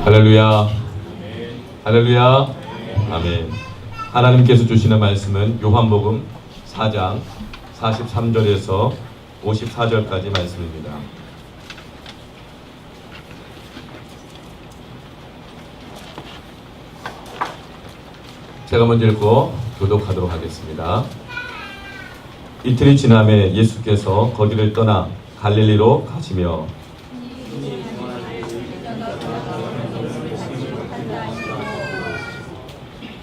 할렐루야. 할렐루야. 아멘. 하나님께서 주시는 말씀은 요한복음 4장 43절에서 54절까지 말씀입니다. 제가 먼저 읽고 교독하도록 하겠습니다. 이틀이 지남에 예수께서 거기를 떠나 갈릴리로 가시며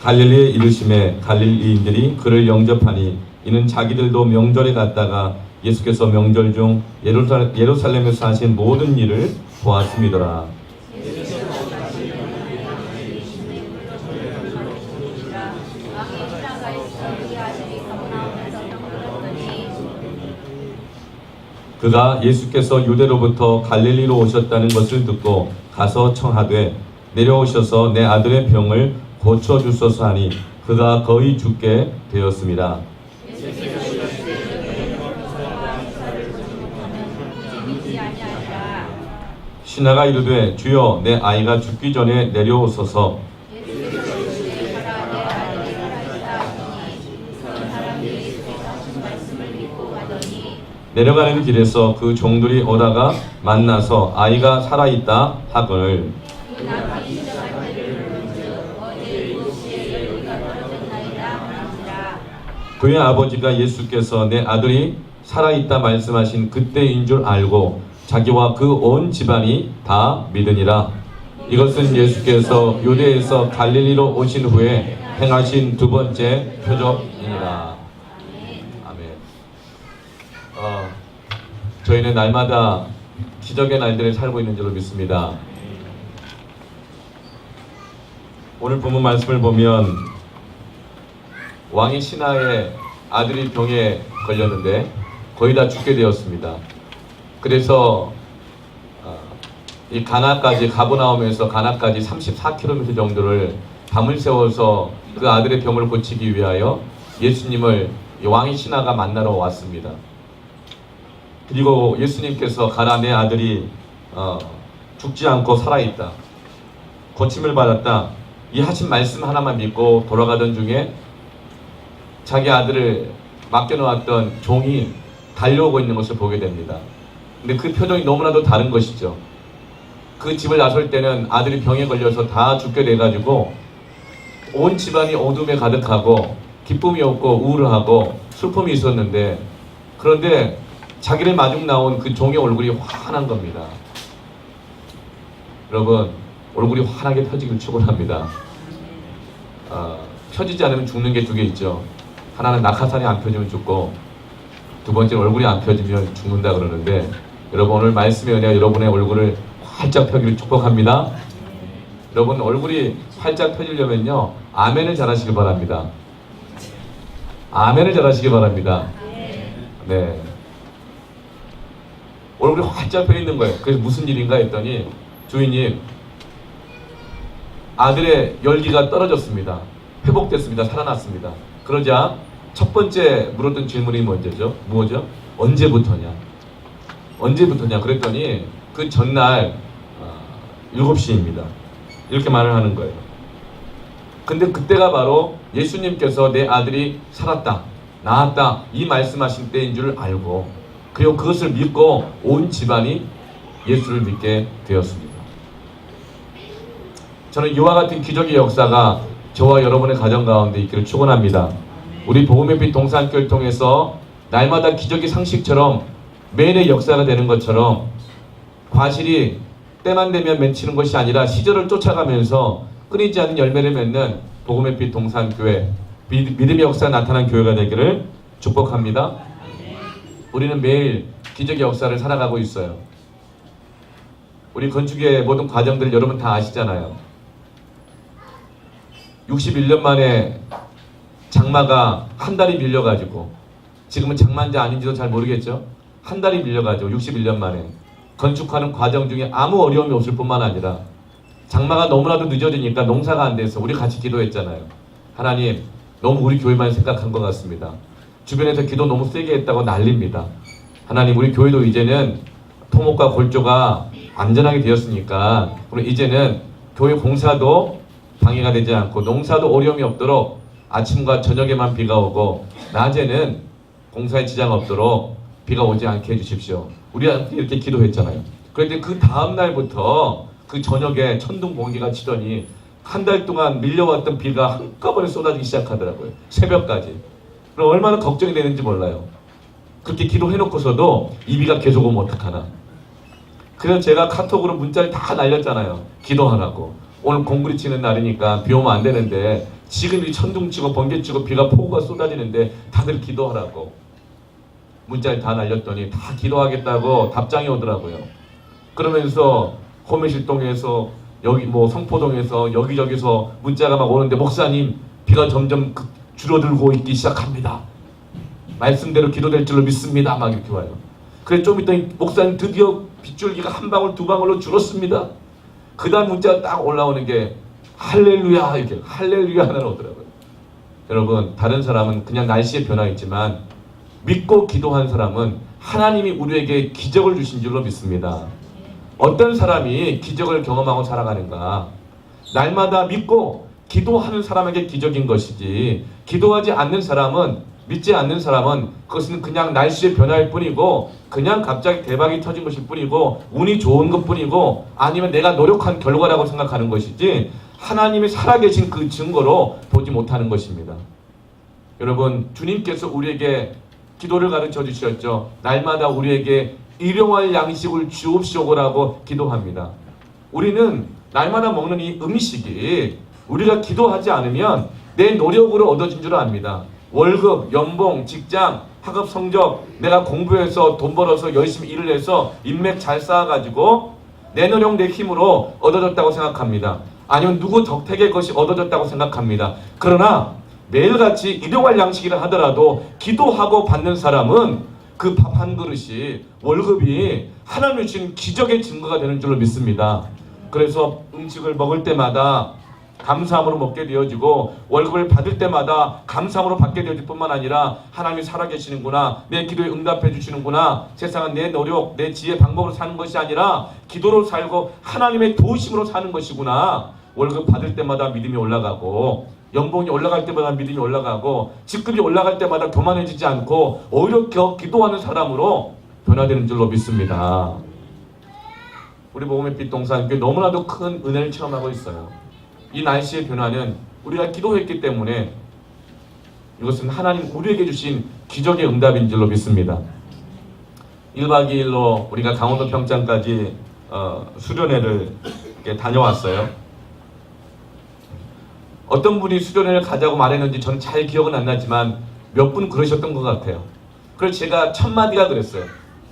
갈릴리에 이르심에 갈릴리인들이 그를 영접하니 이는 자기들도 명절에 갔다가 예수께서 명절 중 예루살렘에서 하신 모든 일을 보았음이더라. 그가 예수께서 유대로부터 갈릴리로 오셨다는 것을 듣고 가서 청하되 내려오셔서 내 아들의 병을 고쳐주소서 하니 그가 거의 죽게 되었습니다. 신하가 이르되 주여 내 아이가 죽기 전에 내려오소서. 내려가는 길에서 그 종들이 오다가 만나서 아이가 살아있다 하거늘 그의 아버지가 예수께서 내 아들이 살아있다 말씀하신 그때인 줄 알고 자기와 그 온 집안이 다 믿으니라. 이것은 예수께서 유대에서 갈릴리로 오신 후에 행하신 두 번째 표적이니라. 아멘. 저희는 날마다 기적의 날들을 살고 있는 줄로 믿습니다. 오늘 본문 말씀을 보면 왕이 신하의 아들이 병에 걸렸는데 거의 다 죽게 되었습니다. 그래서 이 가버나움에서 가나까지 34km 정도를 밤을 새워서 그 아들의 병을 고치기 위하여 예수님을 왕의 신하가 만나러 왔습니다. 그리고 예수님께서 가라 내 아들이 죽지 않고 살아있다. 고침을 받았다. 이 하신 말씀 하나만 믿고 돌아가던 중에 자기 아들을 맡겨놓았던 종이 달려오고 있는 것을 보게 됩니다. 근데 그 표정이 너무나도 다른 것이죠. 그 집을 나설 때는 아들이 병에 걸려서 다 죽게 돼가지고 온 집안이 어둠에 가득하고 기쁨이 없고 우울하고 슬픔이 있었는데 그런데 자기를 마중 나온 그 종의 얼굴이 환한 겁니다. 여러분 얼굴이 환하게 펴지길 축원합니다. 펴지지 않으면 죽는 게 두 개 있죠. 하나는 낙하산이 안 펴지면 죽고 두 번째는 얼굴이 안 펴지면 죽는다 그러는데 여러분 오늘 말씀의 은혜가 여러분의 얼굴을 활짝 펴기를 축복합니다. 여러분 얼굴이 활짝 펴지려면요 아멘을 잘하시기 바랍니다. 아멘을 잘하시기 바랍니다. 네. 얼굴이 활짝 펴 있는 거예요. 그래서 무슨 일인가 했더니 주인님 아들의 열기가 떨어졌습니다. 회복됐습니다. 살아났습니다. 그러자 첫 번째 물었던 질문이 뭐죠? 언제부터냐? 그랬더니 그 전날 7시입니다. 이렇게 말을 하는 거예요. 근데 그때가 바로 예수님께서 내 아들이 살았다, 나았다 이 말씀하신 때인 줄 알고 그리고 그것을 믿고 온 집안이 예수를 믿게 되었습니다. 저는 이와 같은 기적의 역사가 저와 여러분의 가정 가운데 있기를 축원합니다. 우리 복음의 빛 동산교회를 통해서 날마다 기적의 상식처럼 매일의 역사가 되는 것처럼 과실이 때만 되면 맺히는 것이 아니라 시절을 쫓아가면서 끊이지 않는 열매를 맺는 복음의 빛 동산교회 믿음의 역사가 나타난 교회가 되기를 축복합니다. 우리는 매일 기적의 역사를 살아가고 있어요. 우리 건축의 모든 과정들 여러분 다 아시잖아요. 61년 만에 장마가 한 달이 밀려가지고 지금은 장마인지 아닌지도 잘 모르겠죠. 한 달이 밀려가지고 61년 만에 건축하는 과정 중에 아무 어려움이 없을 뿐만 아니라 장마가 너무나도 늦어지니까 농사가 안 돼서 우리 같이 기도했잖아요. 하나님 너무 우리 교회만 생각한 것 같습니다. 주변에서 기도 너무 세게 했다고 난립니다. 하나님 우리 교회도 이제는 토목과 골조가 안전하게 되었으니까 그럼 이제는 교회 공사도 방해가 되지 않고 농사도 어려움이 없도록 아침과 저녁에만 비가 오고 낮에는 공사에 지장 없도록 비가 오지 않게 해주십시오. 우리가 이렇게 기도했잖아요. 그런데 그 다음 날부터 그 저녁에 천둥 번개가 치더니 한 달 동안 밀려왔던 비가 한꺼번에 쏟아지기 시작하더라고요. 새벽까지. 그럼 얼마나 걱정이 되는지 몰라요. 그렇게 기도해놓고서도 이 비가 계속 오면 어떡하나. 그래서 제가 카톡으로 문자를 다 날렸잖아요. 기도하라고. 오늘 공구리 치는 날이니까 비 오면 안 되는데 지금 이 천둥 치고 번개 치고 비가 폭우가 쏟아지는데 다들 기도하라고. 문자를 다 날렸더니 다 기도하겠다고 답장이 오더라고요. 그러면서 호매실동에서 여기 뭐 성포동에서 여기저기서 문자가 막 오는데 목사님 비가 점점 줄어들고 있기 시작합니다. 말씀대로 기도될 줄로 믿습니다. 막 이렇게 와요. 그래 좀 있더니 목사님 드디어 빗줄기가 한 방울 두 방울로 줄었습니다. 그 다음 문자가 딱 올라오는 게 할렐루야 이렇게 할렐루야 하나 오더라고요. 여러분 다른 사람은 그냥 날씨의 변화있지만 믿고 기도한 사람은 하나님이 우리에게 기적을 주신 줄로 믿습니다. 어떤 사람이 기적을 경험하고 살아가는가? 날마다 믿고 기도하는 사람에게 기적인 것이지 기도하지 않는 사람은 믿지 않는 사람은 그것은 그냥 날씨의 변화일 뿐이고 그냥 갑자기 대박이 터진 것일 뿐이고 운이 좋은 것 뿐이고 아니면 내가 노력한 결과라고 생각하는 것이지 하나님이 살아계신 그 증거로 보지 못하는 것입니다. 여러분 주님께서 우리에게 기도를 가르쳐 주셨죠. 날마다 우리에게 일용할 양식을 주옵시오라고 기도합니다. 우리는 날마다 먹는 이 음식이 우리가 기도하지 않으면 내 노력으로 얻어진 줄 압니다. 월급, 연봉, 직장, 학업 성적, 내가 공부해서 돈 벌어서 열심히 일을 해서 인맥 잘 쌓아가지고 내 노력 내 힘으로 얻어졌다고 생각합니다. 아니면 누구 덕택의 것이 얻어졌다고 생각합니다. 그러나 매일같이 일용할 양식이라 하더라도 기도하고 받는 사람은 그 밥 한 그릇이 월급이 하나님이 주신 기적의 증거가 되는 줄로 믿습니다. 그래서 음식을 먹을 때마다 감사함으로 먹게 되어지고 월급을 받을 때마다 감사함으로 받게 되어질 뿐만 아니라 하나님이 살아계시는구나, 내 기도에 응답해 주시는구나, 세상은 내 노력, 내 지혜 방법으로 사는 것이 아니라 기도로 살고 하나님의 도우심으로 사는 것이구나. 월급 받을 때마다 믿음이 올라가고 연봉이 올라갈 때마다 믿음이 올라가고 직급이 올라갈 때마다 교만해지지 않고 오히려 기도하는 사람으로 변화되는 줄로 믿습니다. 우리 복음의 빛 동산교회 너무나도 큰 은혜를 체험하고 있어요. 이 날씨의 변화는 우리가 기도했기 때문에 이것은 하나님 우리에게 주신 기적의 응답인 줄로 믿습니다. 1박 2일로 우리가 강원도 평창까지 수련회를 다녀왔어요. 어떤 분이 수련회를 가자고 말했는지 저는 잘 기억은 안 나지만 몇 분 그러셨던 것 같아요. 그래서 제가 첫 마디가 그랬어요.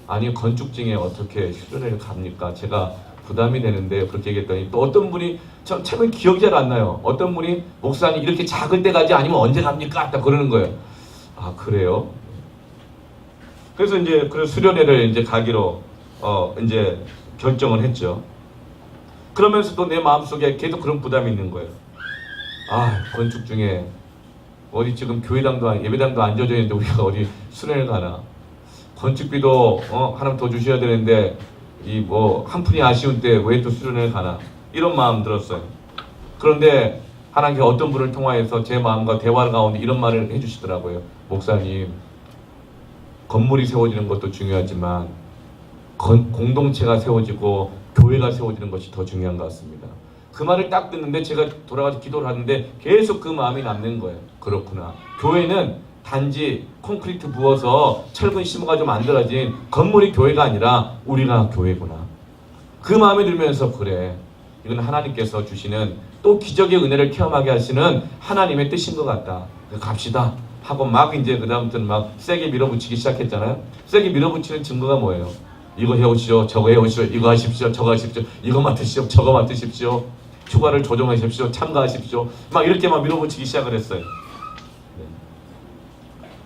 아니 건축증에 어떻게 수련회를 갑니까? 제가 부담이 되는데 그렇게 얘기했더니 또 어떤 분이 참 기억이 잘 안 나요. 어떤 분이 목사님 이렇게 작을 때 가지 아니면 언제 갑니까? 딱 그러는 거예요. 아 그래요? 그래서 이제 그 수련회를 이제 가기로 이제 결정을 했죠. 그러면서도 내 마음속에 계속 그런 부담이 있는 거예요. 아 건축 중에 어디 지금 교회당도 예배당도 안 져져 있는데 우리가 어디 수련을 가나. 건축비도 하나님 더 주셔야 되는데 이 뭐 한 푼이 아쉬운 때 왜 또 수련을 가나 이런 마음 들었어요. 그런데 하나님께 어떤 분을 통하여서 제 마음과 대화 가운데 이런 말을 해주시더라고요. 목사님 건물이 세워지는 것도 중요하지만 공동체가 세워지고 교회가 세워지는 것이 더 중요한 것 같습니다. 그 말을 딱 듣는데 제가 돌아가서 기도를 하는데 계속 그 마음이 남는 거예요. 그렇구나. 교회는 단지 콘크리트 부어서 철근 심어가지고 만들어진 건물이 교회가 아니라 우리가 교회구나. 그 마음이 들면서 그래. 이건 하나님께서 주시는 또 기적의 은혜를 체험하게 하시는 하나님의 뜻인 것 같다. 갑시다. 하고 막 이제 그 다음부터는 막 세게 밀어붙이기 시작했잖아요. 세게 밀어붙이는 증거가 뭐예요? 이거 해오시오, 저거 해오시오, 이거 하십시오, 저거 하십시오, 이거 맡으시오, 저거 맡으십시오, 휴가를 조정하십시오, 참가하십시오. 막 이렇게 막 밀어붙이기 시작을 했어요. 네.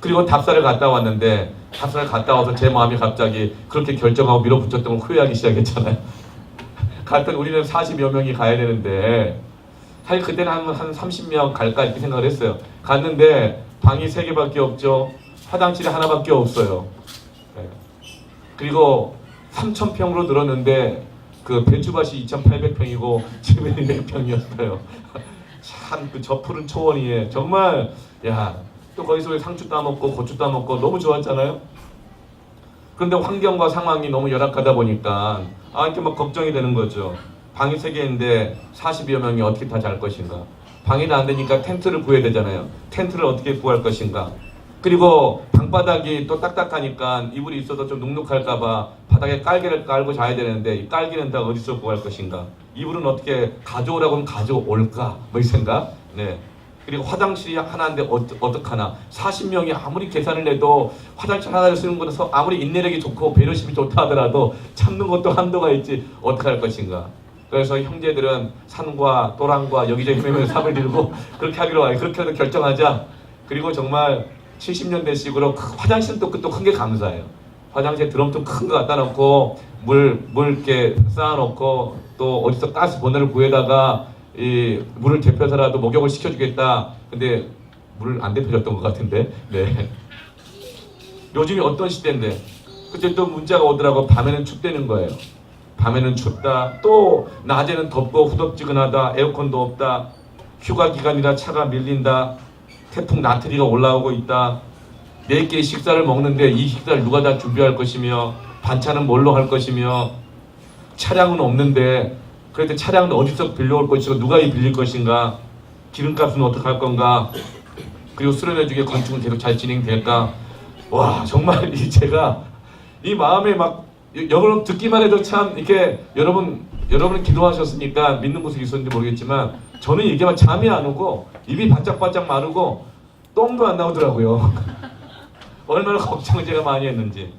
그리고 답사를 갔다 왔는데 답사를 갔다 와서 제 마음이 갑자기 그렇게 결정하고 밀어붙였던 걸 후회하기 시작했잖아요. 갔더니 우리는 40여 명이 가야 되는데 사실 그때는 한 30명 갈까 이렇게 생각을 했어요. 갔는데 방이 3개밖에 없죠. 화장실이 하나밖에 없어요. 네. 그리고 3,000평으로 늘었는데 그 배추밭이 2,800평이고 집은 200평이었어요. 참 그 저 푸른 초원위에 정말 또 거기서 상추 따먹고 고추 따먹고 너무 좋았잖아요. 그런데 환경과 상황이 너무 열악하다 보니까 이렇게 막 걱정이 되는 거죠. 방이 3개인데 40여 명이 어떻게 다 잘 것인가. 방이 안 되니까 텐트를 구해야 되잖아요. 텐트를 어떻게 구할 것인가. 그리고 방바닥이 또 딱딱하니까 이불이 있어도 좀 눅눅할까봐 바닥에 깔개를 깔고 자야 되는데 이 깔개는 다 어디서 구할 것인가. 이불은 어떻게 가져오라고 하면 가져올까. 뭐 이 생각. 네. 그리고 화장실이 하나인데 어떡하나. 40명이 아무리 계산을 해도 화장실 하나를 쓰는 거라서 아무리 인내력이 좋고 배려심이 좋다 하더라도 참는 것도 한도가 있지 어떡할 것인가. 그래서 형제들은 산과 또랑과 여기저기 헤매면서 삽을 들고 그렇게 하기로 와요. 그렇게 해서 결정하자. 그리고 정말 70년대식으로 화장실은 또 큰 게 감사해요. 화장실 드럼통 큰 거 갖다 놓고 물 이렇게 쌓아놓고 또 어디서 가스 버너를 구해다가 이 물을 데펴서라도 목욕을 시켜주겠다. 근데 물을 안 데펴줬던 것 같은데. 네. 요즘이 어떤 시대인데 그때 또 문자가 오더라고. 밤에는 춥다는 거예요. 밤에는 춥다. 또 낮에는 덥고 후덥지근하다. 에어컨도 없다. 휴가 기간이라 차가 밀린다. 태풍 나트리가 올라오고 있다. 4끼의 식사를 먹는데 이 식사를 누가 다 준비할 것이며 반찬은 뭘로 할 것이며 차량은 없는데 그래도 차량은 어디서 빌려올 것이고 누가 빌릴 것인가. 기름값은 어떻게 할 건가. 그리고 수련회 중에 건축은 계속 잘 진행될까. 와 정말 제가 이 마음에 막 여러분 듣기만 해도 참 이렇게 여러분은 기도하셨으니까 믿는 모습이 있었는지 모르겠지만 저는 얘기하면 잠이 안 오고 입이 바짝바짝 마르고 똥도 안 나오더라고요. 얼마나 걱정을 제가 많이 했는지.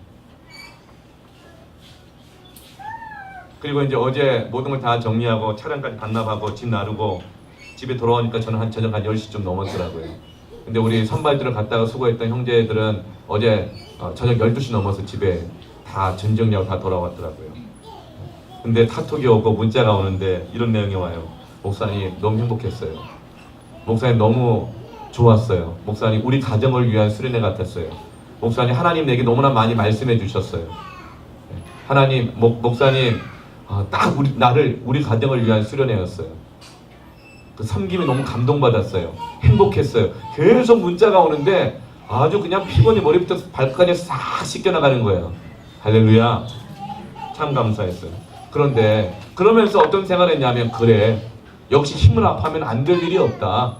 그리고 이제 어제 모든 걸 다 정리하고 차량까지 반납하고 집 나르고 집에 돌아오니까 저는 저녁 한 10시쯤 넘었더라고요. 근데 우리 선발들을 갔다가 수고했던 형제들은 어제 저녁 12시 넘어서 집에 다 전정리하고 다 돌아왔더라고요. 근데 카톡이 오고 문자가 오는데 이런 내용이 와요. 목사님 너무 행복했어요. 목사님 너무 좋았어요. 목사님 우리 가정을 위한 수련회 같았어요. 목사님 하나님 내게 너무나 많이 말씀해 주셨어요. 하나님 목사님 딱 우리 가정을 위한 수련회였어요. 그 섬김이 너무 감동받았어요. 행복했어요. 계속 문자가 오는데 아주 그냥 피곤이 머리부터 발까지 싹 씻겨나가는 거예요. 할렐루야. 참 감사했어요. 그런데 그러면서 어떤 생각을 했냐면 그래 역시 힘을 합하면 안 될 일이 없다.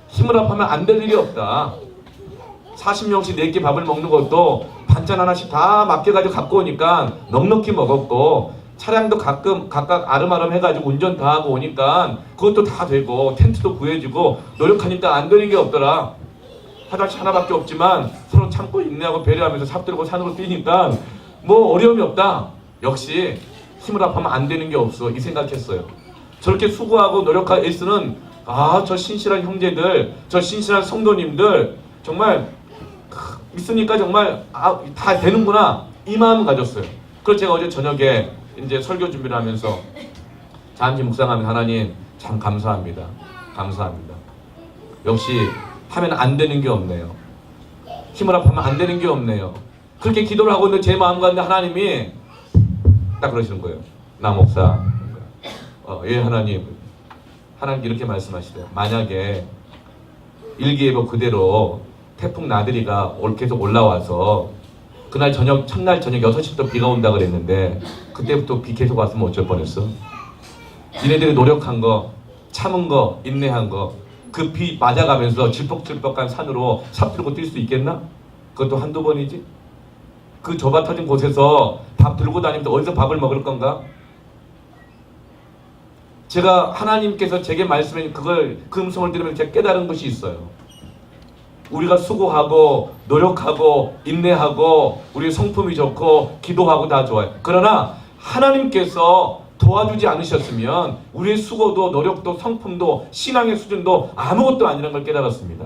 힘을 합하면 안 될 일이 없다. 40명씩 4끼 밥을 먹는 것도 반찬 하나씩 다 맡겨가지고 갖고 오니까 넉넉히 먹었고 차량도 각각 아름아름 해가지고 운전 다 하고 오니까 그것도 다 되고 텐트도 구해주고 노력하니까 안 되는 게 없더라. 화장실 하나밖에 없지만 서로 참고 인내하고 배려하면서 삽 들고 산으로 뛰니까 뭐 어려움이 없다. 역시 힘을 합하면 안 되는 게 없어. 이 생각했어요. 저렇게 수고하고 노력한 애쓰는 저 신실한 형제들, 저 신실한 성도님들 정말 있으니까 정말 다 되는구나 이 마음을 가졌어요. 그래서 제가 어제 저녁에 이제 설교 준비를 하면서 잠시 묵상하면 하나님 참 감사합니다. 감사합니다. 역시 하면 안 되는 게 없네요. 힘을 합하면 안 되는 게 없네요. 그렇게 기도를 하고 있는데 제 마음 가운데 하나님이 딱 그러시는 거예요. 나 목사 예 하나님 이렇게 말씀하시대요. 만약에 일기예보 그대로 태풍 나들이가 계속 올라와서 그날 첫날 저녁 6시부터 비가 온다 그랬는데 그때부터 비 계속 왔으면 어쩔 뻔했어? 니네들이 노력한 거, 참은 거, 인내한 거 그 비 맞아가면서 질퍽질퍽한 산으로 삽 들고 뛸 수 있겠나? 그것도 한두 번이지? 그 좁아 터진 곳에서 밥 들고 다니면서 어디서 밥을 먹을 건가? 제가 하나님께서 제게 말씀해 그 음성을 들으면 제가 깨달은 것이 있어요. 우리가 수고하고 노력하고 인내하고 우리 성품이 좋고 기도하고 다 좋아요. 그러나 하나님께서 도와주지 않으셨으면 우리의 수고도 노력도 성품도 신앙의 수준도 아무것도 아니라는 걸 깨달았습니다.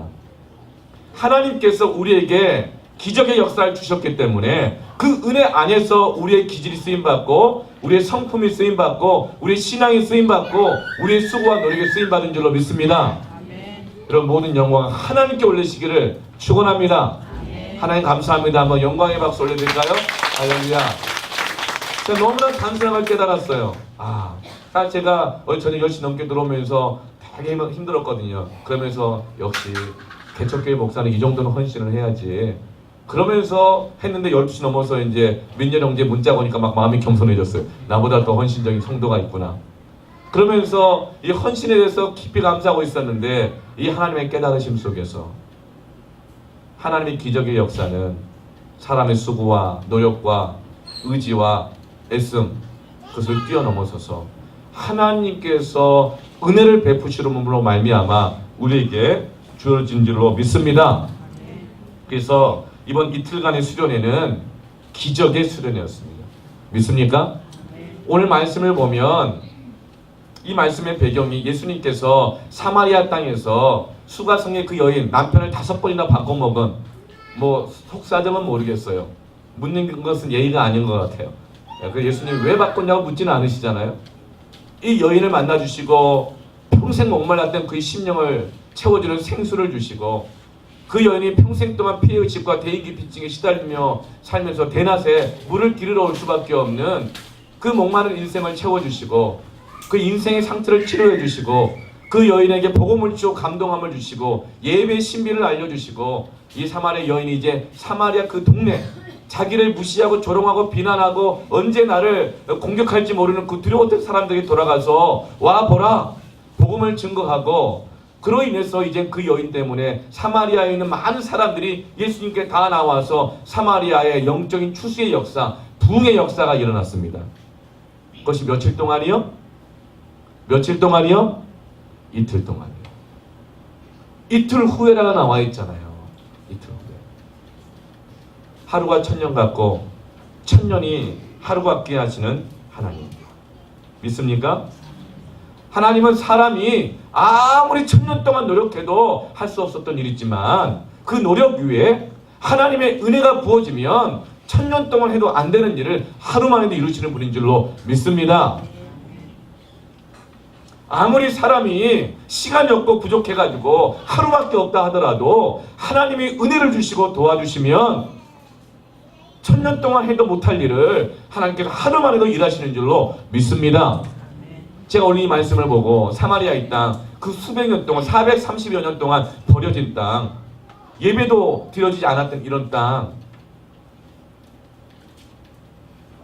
하나님께서 우리에게 기적의 역사를 주셨기 때문에 그 은혜 안에서 우리의 기질이 쓰임받고 우리의 성품이 쓰임받고 우리의 신앙이 쓰임받고 우리의 수고와 노력이 쓰임받은 줄로 믿습니다. 여러분 모든 영광 하나님께 올리시기를 축원합니다. 하나님 감사합니다. 한번 영광의 박수 올려드릴까요? 할렐루야. 제가 너무나 단순한 걸 깨달았어요. 사실 제가 저녁 10시 넘게 들어오면서 되게 힘들었거든요. 그러면서 역시 개척교회 목사는 이 정도는 헌신을 해야지. 그러면서 했는데 12시 넘어서 이제 민년 형제 문자 보니까 막 마음이 겸손해졌어요. 나보다 더 헌신적인 성도가 있구나. 그러면서 이 헌신에 대해서 깊이 감사하고 있었는데 이 하나님의 깨달으심 속에서 하나님의 기적의 역사는 사람의 수고와 노력과 의지와 애씀 그것을 뛰어넘어서서 하나님께서 은혜를 베푸시름으로 말미암아 우리에게 주어진 줄로 믿습니다. 그래서 이번 이틀간의 수련회는 기적의 수련회였습니다. 믿습니까? 오늘 말씀을 보면 이 말씀의 배경이 예수님께서 사마리아 땅에서 수가성의 그 여인 남편을 5번이나 바꿔먹은 속사정은 모르겠어요. 묻는 것은 예의가 아닌 것 같아요. 그 예수님 왜 바꿨냐고 묻지는 않으시잖아요. 이 여인을 만나주시고 평생 목말랐던 그의 심령을 채워주는 생수를 주시고 그 여인이 평생 동안 피해의식과 대인기피증에 시달리며 살면서 대낮에 물을 기르러 올 수밖에 없는 그 목마른 인생을 채워주시고 그 인생의 상처를 치료해 주시고 그 여인에게 복음을 주시고 감동함을 주시고 예배의 신비를 알려주시고 이 사마리아 여인이 이제 사마리아 그 동네 자기를 무시하고 조롱하고 비난하고 언제 나를 공격할지 모르는 그 두려웠던 사람들에게 돌아가서 와 보라 복음을 증거하고 그로 인해서 이제 그 여인 때문에 사마리아에 있는 많은 사람들이 예수님께 다 나와서 사마리아의 영적인 추수의 역사, 부흥의 역사가 일어났습니다. 그것이 며칠 동안이요? 며칠 동안이요? 이틀 동안이요. 이틀 후에라가 나와 있잖아요. 이틀 후에. 하루가 천년 같고 천년이 하루 같게 하시는 하나님. 믿습니까? 하나님은 사람이 아무리 천년 동안 노력해도 할 수 없었던 일이지만 그 노력 위에 하나님의 은혜가 부어지면 천년 동안 해도 안 되는 일을 하루 만에도 이루시는 분인 줄로 믿습니다. 아무리 사람이 시간이 없고 부족해가지고 하루밖에 없다 하더라도 하나님이 은혜를 주시고 도와주시면 천년 동안 해도 못할 일을 하나님께서 하루 만에도 일하시는 줄로 믿습니다. 제가 오늘 이 말씀을 보고 사마리아 이 땅 그 수백 년 동안 430여 년 동안 버려진 땅 예배도 드려지지 않았던 이런 땅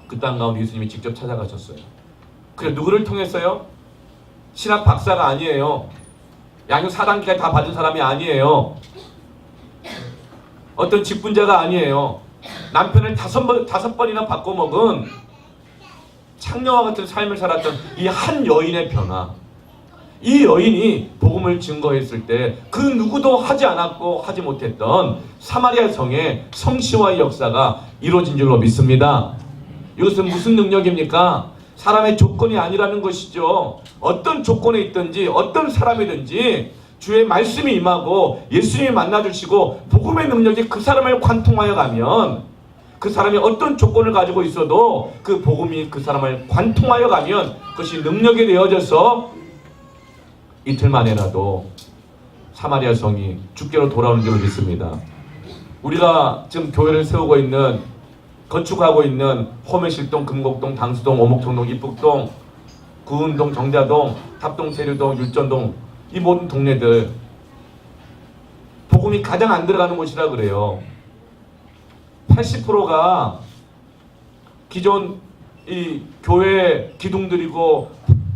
그 땅 가운데 예수님이 직접 찾아가셨어요. 그래 누구를 통했어요? 신학 박사가 아니에요. 양육 4단계까지 다 받은 사람이 아니에요. 어떤 직분자가 아니에요. 남편을 5번이나 바꿔먹은 창녀와 같은 삶을 살았던 이 한 여인의 변화. 이 여인이 복음을 증거했을 때 그 누구도 하지 않았고 하지 못했던 사마리아 성의 성시와의 역사가 이루어진 줄로 믿습니다. 이것은 무슨 능력입니까? 사람의 조건이 아니라는 것이죠. 어떤 조건에 있든지 어떤 사람이든지 주의 말씀이 임하고 예수님이 만나주시고 복음의 능력이 그 사람을 관통하여 가면 그 사람이 어떤 조건을 가지고 있어도 그 복음이 그 사람을 관통하여 가면 그것이 능력이 되어져서 이틀 만에라도 사마리아 성이 주께로 돌아오는 줄 믿습니다. 우리가 지금 교회를 세우고 있는 건축하고 있는 호매실동, 금곡동, 당수동, 오목청동, 이북동, 구은동, 정자동, 탑동, 세류동, 율전동 이 모든 동네들 복음이 가장 안 들어가는 곳이라 그래요. 80%가 기존 이 교회 기둥들이고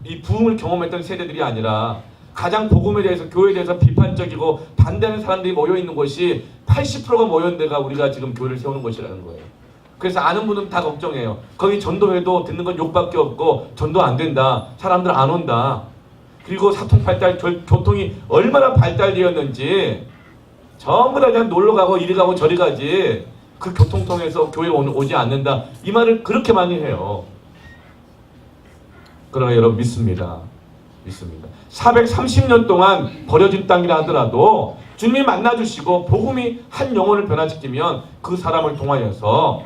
이 부흥을 경험했던 세대들이 아니라 가장 복음에 대해서 교회에 대해서 비판적이고 반대하는 사람들이 모여있는 곳이 80%가 모여있는 데가 우리가 지금 교회를 세우는 곳이라는 거예요. 그래서 아는 분은 다 걱정해요. 거기 전도회도 듣는 건 욕밖에 없고 전도 안 된다. 사람들 안 온다. 그리고 사통팔달 교통이 얼마나 발달되었는지 전부 다 그냥 놀러가고 이리 가고 저리 가지 그 교통 통해서 교회에 오지 않는다. 이 말을 그렇게 많이 해요. 그러나 여러분 믿습니다. 믿습니다. 430년 동안 버려진 땅이라 하더라도 주님이 만나주시고 복음이 한 영혼을 변화시키면 그 사람을 통하여서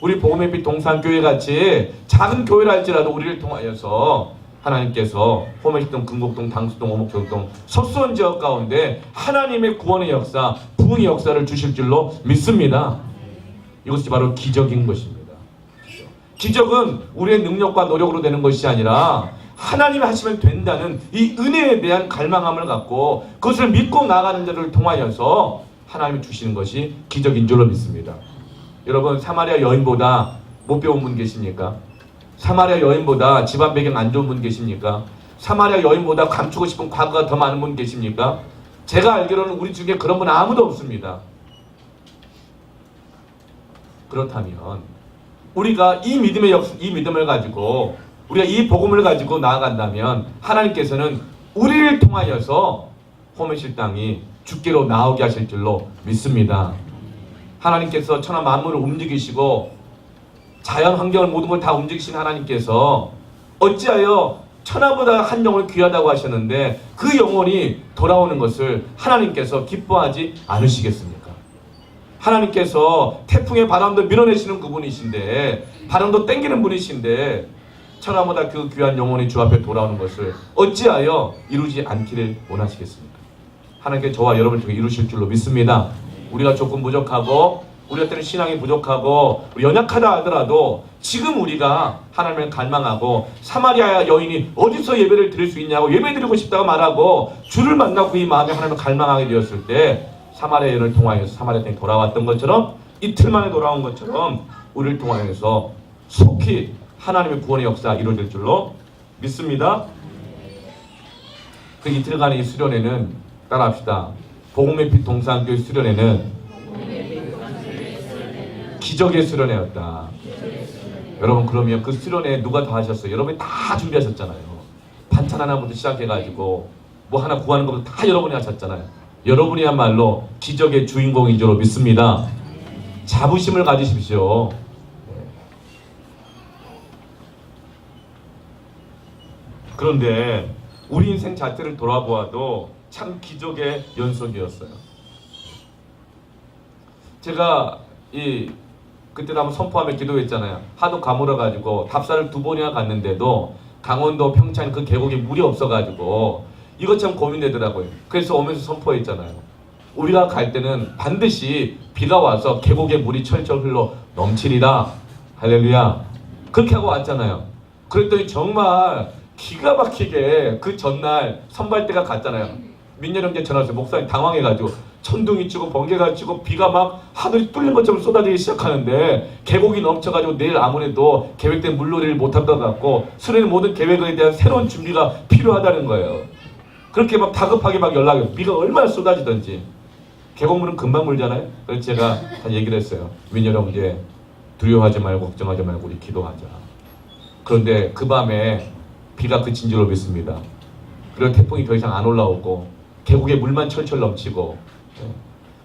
우리 복음의 빛 동산교회 같이 작은 교회라 할지라도 우리를 통하여서 하나님께서 호매식동, 금곡동, 당수동, 오목청동, 서수원 지역 가운데 하나님의 구원의 역사, 부흥의 역사를 주실 줄로 믿습니다. 이것이 바로 기적인 것입니다. 기적은 우리의 능력과 노력으로 되는 것이 아니라 하나님이 하시면 된다는 이 은혜에 대한 갈망함을 갖고 그것을 믿고 나가는 자를 통하여서 하나님이 주시는 것이 기적인 줄로 믿습니다. 여러분, 사마리아 여인보다 못 배운 분 계십니까? 사마리아 여인보다 집안 배경 안 좋은 분 계십니까? 사마리아 여인보다 감추고 싶은 과거가 더 많은 분 계십니까? 제가 알기로는 우리 중에 그런 분 아무도 없습니다. 그렇다면 우리가 이 믿음을 가지고 우리가 이 복음을 가지고 나아간다면 하나님께서는 우리를 통하여서 호메실 땅이 주께로 나오게 하실 줄로 믿습니다. 하나님께서 천하 만물을 움직이시고 자연 환경을 모든 걸 다 움직이신 하나님께서 어찌하여 천하보다 한 영혼이 귀하다고 하셨는데 그 영혼이 돌아오는 것을 하나님께서 기뻐하지 않으시겠습니까? 하나님께서 태풍의 바람도 밀어내시는 그분이신데, 바람도 땡기는 분이신데 천하보다 그 귀한 영혼이 주 앞에 돌아오는 것을 어찌하여 이루지 않기를 원하시겠습니까? 하나님께 저와 여러분을 통해 이루실 줄로 믿습니다. 우리가 조금 부족하고 우리 같은 신앙이 부족하고 연약하다 하더라도 지금 우리가 하나님을 갈망하고 사마리아 여인이 어디서 예배를 드릴 수 있냐고 예배 드리고 싶다고 말하고 주를 만나고 이 마음에 하나님을 갈망하게 되었을 때 사마리아 여인을 통하여서 사마리아 땅에 돌아왔던 것처럼 이틀 만에 돌아온 것처럼 우리를 통하여서 속히 하나님의 구원의 역사가 이루어질 줄로 믿습니다. 그 이틀간의 이 수련회는 따라합시다. 복음의 빛 동산교회 수련회는 기적의 수련회였다. 여러분, 그러면 그 수련회 누가 다 하셨어요? 여러분이 다 준비하셨잖아요. 반찬 하나부터 시작해가지고 뭐 하나 구하는 것도 다 여러분이 하셨잖아요. 여러분이야말로 기적의 주인공인 줄로 믿습니다. 자부심을 가지십시오. 그런데 우리 인생 자체를 돌아보아도 참 기적의 연속이었어요. 제가 그때도 한번 선포하며 기도했잖아요. 하도 가물어가지고 답사를 2번이나 갔는데도 강원도 평창 그 계곡에 물이 없어가지고 이것 참 고민되더라고요. 그래서 오면서 선포했잖아요. 우리가 갈 때는 반드시 비가 와서 계곡에 물이 철철 흘러 넘치리라. 할렐루야. 그렇게 하고 왔잖아요. 그랬더니 정말 기가 막히게 그 전날 선발대가 갔잖아요. 민여령께 전화 왔어요. 목사님 당황해가지고 천둥이 치고 번개가 치고 비가 막 하늘이 뚫린 것처럼 쏟아지기 시작하는데 계곡이 넘쳐가지고 내일 아무래도 계획된 물놀이를 못할 것 같고 수련의 모든 계획에 대한 새로운 준비가 필요하다는 거예요. 그렇게 막 다급하게 막 연락해요. 비가 얼마나 쏟아지던지. 계곡물은 금방 물잖아요. 그래서 제가 다 얘기를 했어요. 민여령 이제 두려워하지 말고 걱정하지 말고 우리 기도하자. 그런데 그 밤에 비가 그친 줄로 믿습니다. 그리고 태풍이 더 이상 안 올라오고 계곡에 물만 철철 넘치고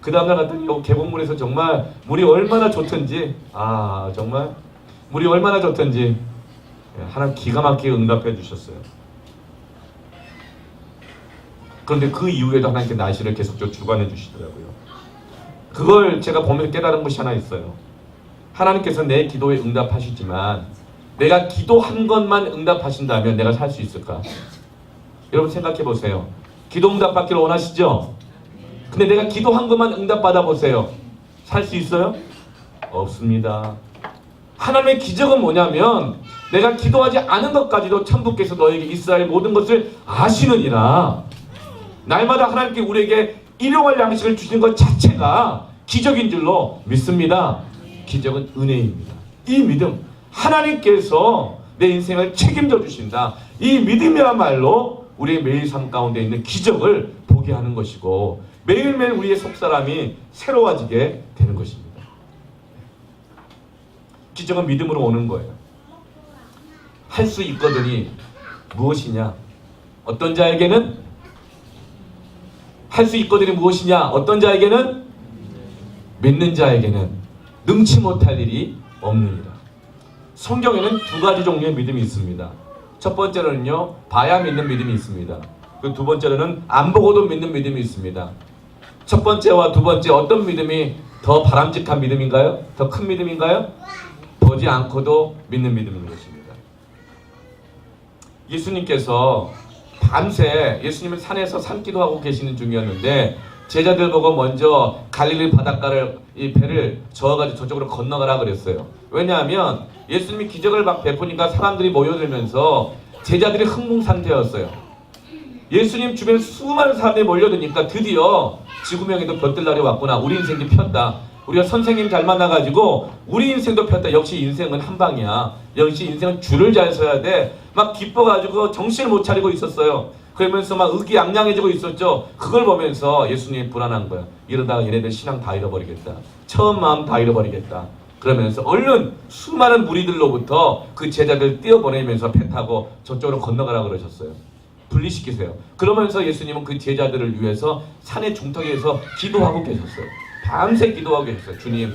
그 다음날 갔더니 계곡물에서 정말 물이 얼마나 좋던지 정말 물이 얼마나 좋던지 하나님 기가 막히게 응답해 주셨어요. 그런데 그 이후에도 하나님께 날씨를 계속적으로 주관해 주시더라고요. 그걸 제가 보면서 깨달은 것이 하나 있어요. 하나님께서 내 기도에 응답하시지만 내가 기도한 것만 응답하신다면 내가 살 수 있을까? 여러분 생각해 보세요. 기도 응답 받기를 원하시죠? 근데 내가 기도한 것만 응답 받아보세요. 살 수 있어요? 없습니다. 하나님의 기적은 뭐냐면 내가 기도하지 않은 것까지도 천부께서 너에게 이스라엘 모든 것을 아시느니라. 날마다 하나님께 우리에게 일용할 양식을 주시는 것 자체가 기적인 줄로 믿습니다. 기적은 은혜입니다. 이 믿음, 하나님께서 내 인생을 책임져 주신다. 이 믿음이야말로 우리의 매일 삶 가운데 있는 기적을 보게 하는 것이고 매일매일 우리의 속사람이 새로워지게 되는 것입니다. 기적은 믿음으로 오는 거예요. 할 수 있거든이 무엇이냐? 어떤 자에게는 할 수 있거든이 무엇이냐? 어떤 자에게는 믿는 자에게는 능치 못할 일이 없느니라. 성경에는 2가지 종류의 믿음이 있습니다. 첫 번째로는요, 봐야 믿는 믿음이 있습니다. 그 두 번째로는 안 보고도 믿는 믿음이 있습니다. 첫 번째와 두 번째 어떤 믿음이 더 바람직한 믿음인가요? 더 큰 믿음인가요? 보지 않고도 믿는 믿음인 것입니다. 예수님께서 밤새 예수님은 산에서 산기도 하고 계시는 중이었는데 제자들 보고 먼저 갈릴리 바닷가를 이 배를 저어가지고 저쪽으로 건너가라 그랬어요. 왜냐하면 예수님이 기적을 막 베푸니까 사람들이 모여들면서 제자들이 흥분상태였어요. 예수님 주변에 수많은 사람들이 몰려드니까 드디어 지구명에도 볕들 날이 왔구나. 우리 인생도 폈다. 우리가 선생님 잘 만나가지고 우리 인생도 폈다. 역시 인생은 한 방이야. 역시 인생은 줄을 잘 서야 돼. 막 기뻐가지고 정신을 못 차리고 있었어요. 그러면서 막 의기양양해지고 있었죠. 그걸 보면서 예수님이 불안한 거야. 이러다가 얘네들 신앙 다 잃어버리겠다. 처음 마음 다 잃어버리겠다. 그러면서 얼른 수많은 무리들로부터 그 제자들 띄어보내면서 배 타고 저쪽으로 건너가라 그러셨어요. 분리시키세요. 그러면서 예수님은 그 제자들을 위해서 산의 중턱에서 기도하고 계셨어요. 밤새 기도하고 계셨어요. 주님,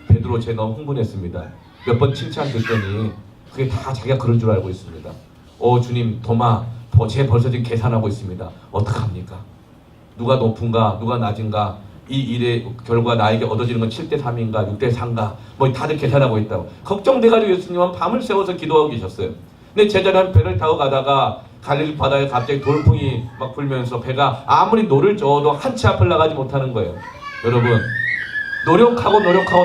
베드로 쟤 너무 흥분했습니다. 몇 번 칭찬 듣더니 그게 다 자기가 그런 줄 알고 있습니다. 주님, 도마, 쟤 벌써 지금 계산하고 있습니다. 어떡합니까? 누가 높은가, 누가 낮은가, 이 일의 결과 나에게 얻어지는 건 7대3인가 6대4인가 뭐 다들 계산하고 있다고 걱정돼가지고 예수님은 밤을 새워서 기도하고 계셨어요. 근데 제자들은 배를 타고 가다가 갈릴리 바다에 갑자기 돌풍이 막 불면서 배가 아무리 노를 저어도 한 치 앞을 나가지 못하는 거예요. 여러분,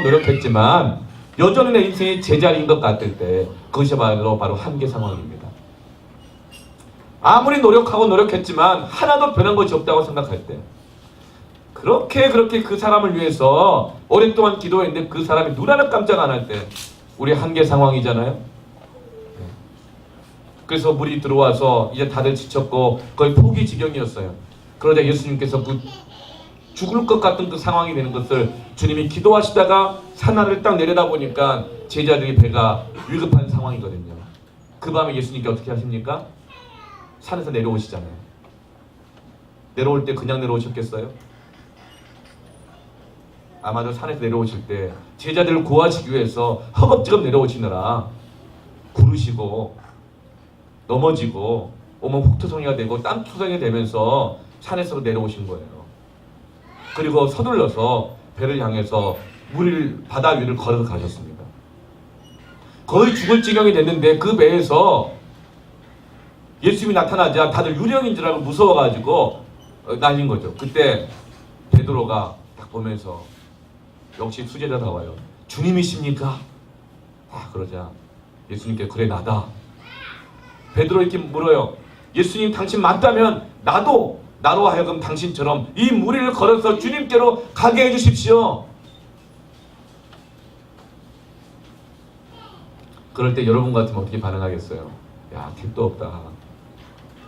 노력했지만 여전히 내 인생이 제자리인 것 같을 때 그것이 바로 한계 상황입니다. 아무리 노력했지만 하나도 변한 것이 없다고 생각할 때, 그렇게 그 사람을 위해서 오랫동안 기도했는데 그 사람이 눈 하나 깜짝 안 할 때 우리 한계 상황이잖아요. 그래서 물이 들어와서 이제 다들 지쳤고 거의 포기 지경이었어요. 그러자 예수님께서 그 죽을 것 같은 그 상황이 되는 것을 주님이 기도하시다가 산하를 딱 내려다보니까 제자들이 배가 위급한 상황이거든요. 그 밤에 예수님께 어떻게 하십니까? 산에서 내려오시잖아요. 내려올 때 그냥 내려오셨겠어요? 아마도 산에서 내려오실 때 제자들을 구하시기 위해서 허겁지겁 내려오시느라 구르시고 넘어지고 오면 혹투성이가 되고 땀투성이 되면서 산에서 내려오신 거예요. 그리고 서둘러서 배를 향해서 바다 위를 걸어서 가셨습니다. 거의 죽을 지경이 됐는데 그 배에서 예수님이 나타나자 다들 유령인 줄 알고 무서워가지고 날린 거죠. 그때 베드로가 딱 보면서 역시 수제자다워요. 주님이십니까? 그러자 예수님께 그래 나다. 베드로 이렇게 물어요. 예수님 당신 맞다면 나로 하여금 당신처럼 이 무리를 걸어서 주님께로 가게 해주십시오. 그럴 때 여러분 같으면 어떻게 반응하겠어요? 야, 택도 없다.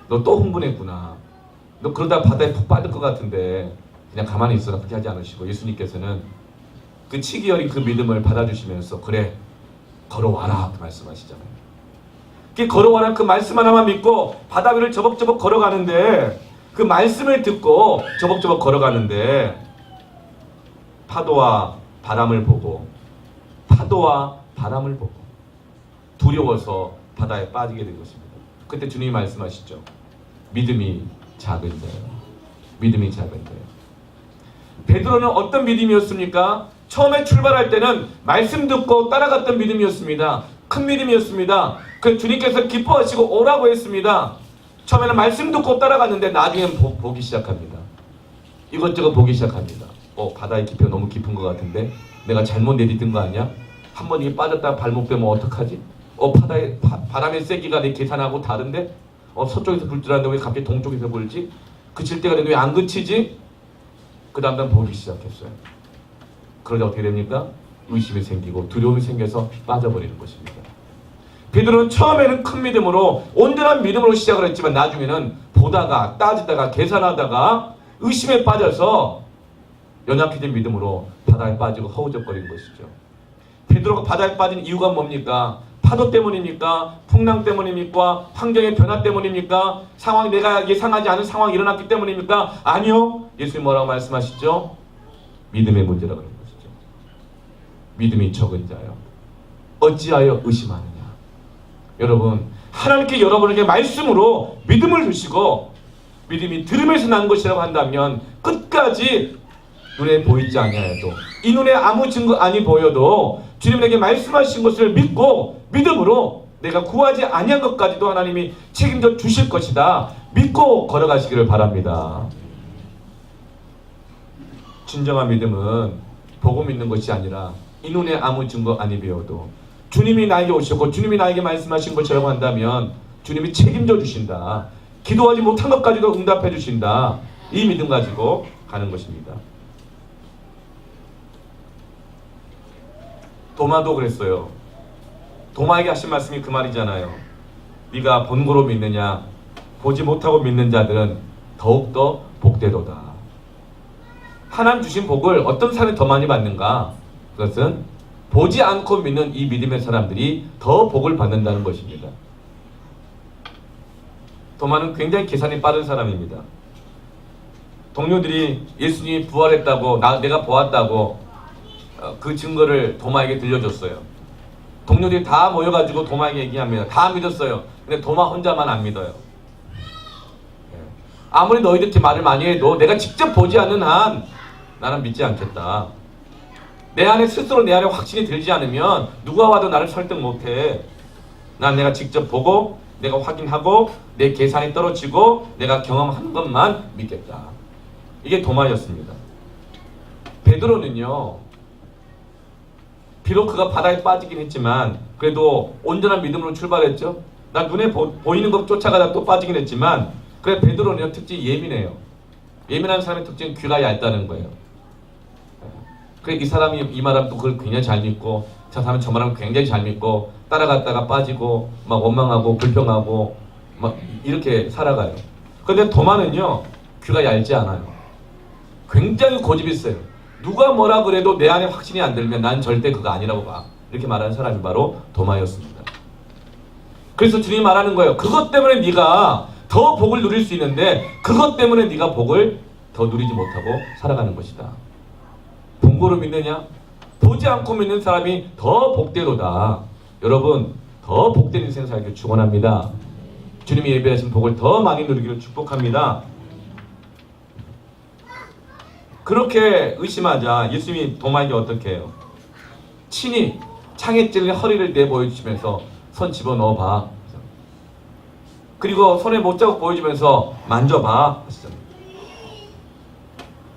너 또 흥분했구나. 너 그러다 바다에 푹 빠질 것 같은데 그냥 가만히 있어라. 그렇게 하지 않으시고 예수님께서는 그 치기 어린 그 믿음을 받아주시면서 그래 걸어와라 말씀하시잖아요. 그 걸어와라 그 말씀 하나만 믿고 바다 위를 저벅저벅 걸어가는데 그 말씀을 듣고 저벅저벅 걸어가는데 파도와 바람을 보고 두려워서 바다에 빠지게 된 것입니다. 그때 주님이 말씀하시죠. 믿음이 작은 자요. 베드로는 어떤 믿음이었습니까? 처음에 출발할 때는 말씀 듣고 따라갔던 믿음이었습니다. 큰 믿음이었습니다. 그 주님께서 기뻐하시고 오라고 했습니다. 처음에는 말씀 듣고 따라갔는데 나중엔 보기 시작합니다. 이것저것 보기 시작합니다. 바다의 깊이가 너무 깊은 것 같은데 내가 잘못 내딛은 거 아니야? 한번 이게 빠졌다가 발목 빼면 어떡하지? 바람의 세기가 내 계산하고 다른데? 서쪽에서 불 줄 알았는데 왜 갑자기 동쪽에서 불지? 그칠 때가 되는데 왜 안 그치지? 그 다음 보기 시작했어요. 그러자 어떻게 됩니까? 의심이 생기고 두려움이 생겨서 빠져버리는 것입니다. 베드로는 처음에는 큰 믿음으로 온전한 믿음으로 시작을 했지만 나중에는 보다가 따지다가 계산하다가 의심에 빠져서 연약해진 믿음으로 바다에 빠지고 허우적거린 것이죠. 베드로가 바다에 빠진 이유가 뭡니까? 파도 때문입니까? 풍랑 때문입니까? 환경의 변화 때문입니까? 상황이 내가 예상하지 않은 상황이 일어났기 때문입니까? 아니요. 예수님 뭐라고 말씀하시죠? 믿음의 문제라고 하는 것이죠. 믿음이 적은 자요. 어찌하여 의심하느냐. 여러분, 하나님께 여러분에게 말씀으로 믿음을 주시고 믿음이 들음에서 난 것이라고 한다면 끝까지 눈에 보이지 아니하여도 이 눈에 아무 증거 아니 보여도 주님에게 말씀하신 것을 믿고 믿음으로 내가 구하지 아니한 것까지도 하나님이 책임져 주실 것이다. 믿고 걸어가시기를 바랍니다. 진정한 믿음은 보고 믿는 것이 아니라 이 눈에 아무 증거 아니 배워도 주님이 나에게 오셨고 주님이 나에게 말씀하신 것이라고 한다면 주님이 책임져 주신다. 기도하지 못한 것까지도 응답해 주신다. 이 믿음 가지고 가는 것입니다. 도마도 그랬어요. 도마에게 하신 말씀이 그 말이잖아요. 네가 본고로 믿느냐 보지 못하고 믿는 자들은 더욱더 복되도다. 하나님 주신 복을 어떤 사람이 더 많이 받는가? 그것은 보지 않고 믿는 이 믿음의 사람들이 더 복을 받는다는 것입니다. 도마는 굉장히 계산이 빠른 사람입니다. 동료들이 예수님이 부활했다고 내가 보았다고 그 증거를 도마에게 들려줬어요. 동료들이 다 모여가지고 도마에게 얘기합니다. 다 믿었어요. 근데 도마 혼자만 안 믿어요. 아무리 너희들이 말을 많이 해도 내가 직접 보지 않는 한 나는 믿지 않겠다. 내 안에 스스로 내 안에 확신이 들지 않으면 누가 와도 나를 설득 못해. 난 내가 직접 보고 내가 확인하고 내 계산이 떨어지고 내가 경험한 것만 믿겠다. 이게 도마였습니다. 베드로는요, 비록 그가 바다에 빠지긴 했지만 그래도 온전한 믿음으로 출발했죠. 나 눈에 보이는 것 쫓아가다 또 빠지긴 했지만 그래 베드로는 특징이 예민해요. 예민한 사람의 특징은 귀가 얇다는 거예요. 그래 이 사람이 이 말하면 또 그걸 굉장히 잘 믿고 저 사람은 저 말하면 굉장히 잘 믿고 따라갔다가 빠지고 막 원망하고 불평하고 막 이렇게 살아가요. 그런데 도마는요 귀가 얇지 않아요. 굉장히 고집이 있어요. 누가 뭐라 그래도 내 안에 확신이 안 들면 난 절대 그거 아니라고 봐. 이렇게 말하는 사람이 바로 도마였습니다. 그래서 주님이 말하는 거예요. 그것 때문에 네가 더 복을 누릴 수 있는데 그것 때문에 네가 복을 더 누리지 못하고 살아가는 것이다. 본고로 믿느냐? 보지 않고 믿는 사람이 더 복되도다. 여러분 더 복된 인생 살기를 축원합니다. 주님이 예배하신 복을 더 많이 누리기를 축복합니다. 그렇게 의심하자 예수님이 도마에게 어떻게 해요? 친히 창에 찔린 허리를 내보여주시면서 손 집어넣어 봐. 그리고 손에 못자국 보여주면서 만져봐.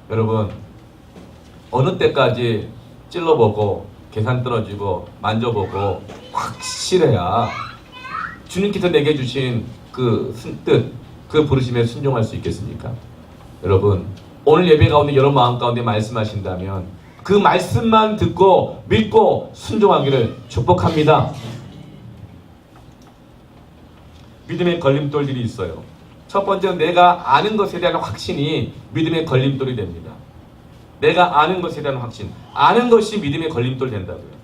여러분 어느 때까지 찔러보고 계산 떨어지고 만져보고 확실해야 주님께서 내게 주신 그 뜻, 그 부르심에 순종할 수 있겠습니까? 여러분 오늘 예배 가운데 여러분 마음 가운데 말씀하신다면 그 말씀만 듣고 믿고 순종하기를 축복합니다. 믿음의 걸림돌들이 있어요. 첫 번째는 내가 아는 것에 대한 확신이 믿음의 걸림돌이 됩니다. 내가 아는 것에 대한 확신, 아는 것이 믿음의 걸림돌 된다고요.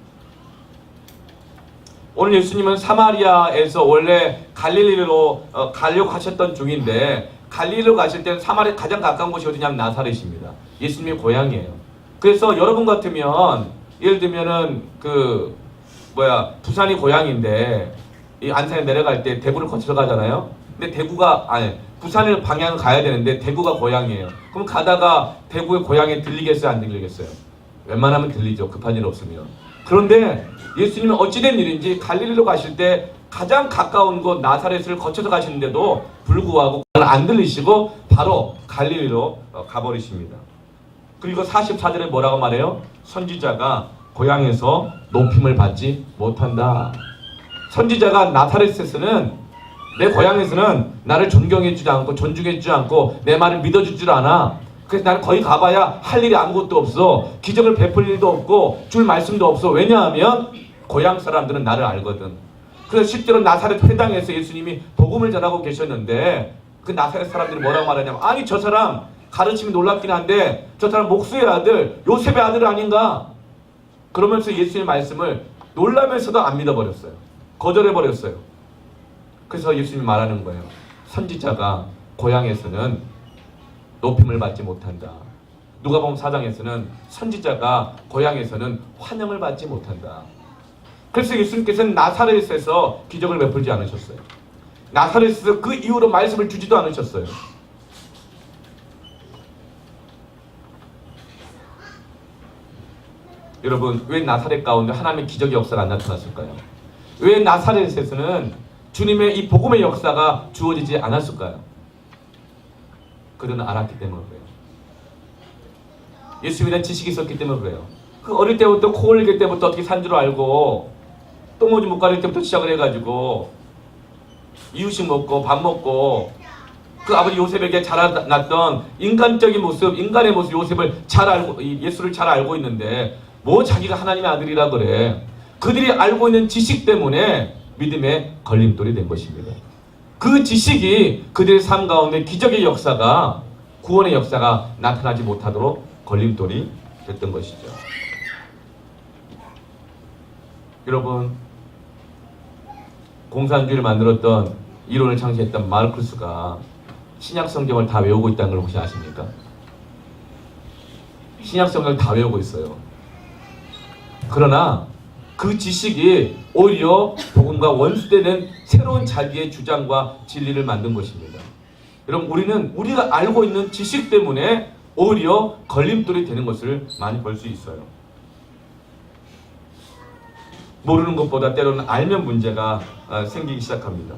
오늘 예수님은 사마리아에서 원래 갈릴리로 가려고 하셨던 중인데 갈릴리로 가실 때는 사마리아 가장 가까운 곳이 어디냐면 나사렛입니다. 예수님의 고향이에요. 그래서 여러분 같으면 예를 들면은 부산이 고향인데 이 안산에 내려갈 때 대구를 거쳐서 가잖아요. 근데 부산을 방향을 가야 되는데 대구가 고향이에요. 그럼 가다가 대구의 고향에 들리겠어요? 안 들리겠어요? 웬만하면 들리죠. 급한 일 없으면. 그런데 예수님은 어찌된 일인지 갈릴리로 가실 때 가장 가까운 곳 나사렛을 거쳐서 가시는데도 불구하고 안 들리시고 바로 갈릴리로 가버리십니다. 그리고 44절에 뭐라고 말해요? 선지자가 고향에서 높임을 받지 못한다. 선지자가 나사렛에서는 내 고향에서는 나를 존경해주지 않고 존중해주지 않고 내 말을 믿어주질 않아. 그래서 나는 거기 가봐야 할 일이 아무것도 없어. 기적을 베풀 일도 없고 줄 말씀도 없어. 왜냐하면 고향 사람들은 나를 알거든. 그래서 실제로 나사렛 회당에서 예수님이 복음을 전하고 계셨는데 그 나사렛 사람들이 뭐라고 말하냐면 아니 저 사람 가르침이 놀랍긴 한데 저 사람 목수의 아들 요셉의 아들 아닌가? 그러면서 예수님의 말씀을 놀라면서도 안 믿어버렸어요. 거절해버렸어요. 그래서 예수님이 말하는 거예요. 선지자가 고향에서는 높임을 받지 못한다. 누가복음 4장에서는 선지자가 고향에서는 환영을 받지 못한다. 그래서 예수님께서는 나사렛에서 기적을 베풀지 않으셨어요. 나사렛에서 그 이후로 말씀을 주지도 않으셨어요. 여러분 왜 나사렛 가운데 하나님의 기적의 역사가 안 나타났을까요? 왜 나사렛에서는 주님의 이 복음의 역사가 주어지지 않았을까요? 그들은 알았기 때문에 그래요. 예수님에 대한 지식이 있었기 때문에 그래요. 그 어릴 때부터 코 올릴 때부터 어떻게 산 줄 알고 똥오줌 못 가릴 때부터 시작을 해가지고 이유식 먹고 밥 먹고 그 아버지 요셉에게 자라났던 인간적인 모습, 인간의 모습 요셉을 잘 알고 예수를 잘 알고 있는데 뭐 자기가 하나님의 아들이라 그래. 그들이 알고 있는 지식 때문에 믿음의 걸림돌이 된 것입니다. 그 지식이 그들의 삶 가운데 기적의 역사가 구원의 역사가 나타나지 못하도록 걸림돌이 됐던 것이죠. 여러분, 공산주의를 만들었던 이론을 창시했던 마르크스가 신약 성경을 다 외우고 있다는 걸 혹시 아십니까? 신약 성경을 다 외우고 있어요. 그러나 그 지식이 오히려 복음과 원수되는 새로운 자기의 주장과 진리를 만든 것입니다. 여러분, 우리가 알고 있는 지식 때문에 오히려 걸림돌이 되는 것을 많이 볼 수 있어요. 모르는 것보다 때로는 알면 문제가 생기기 시작합니다.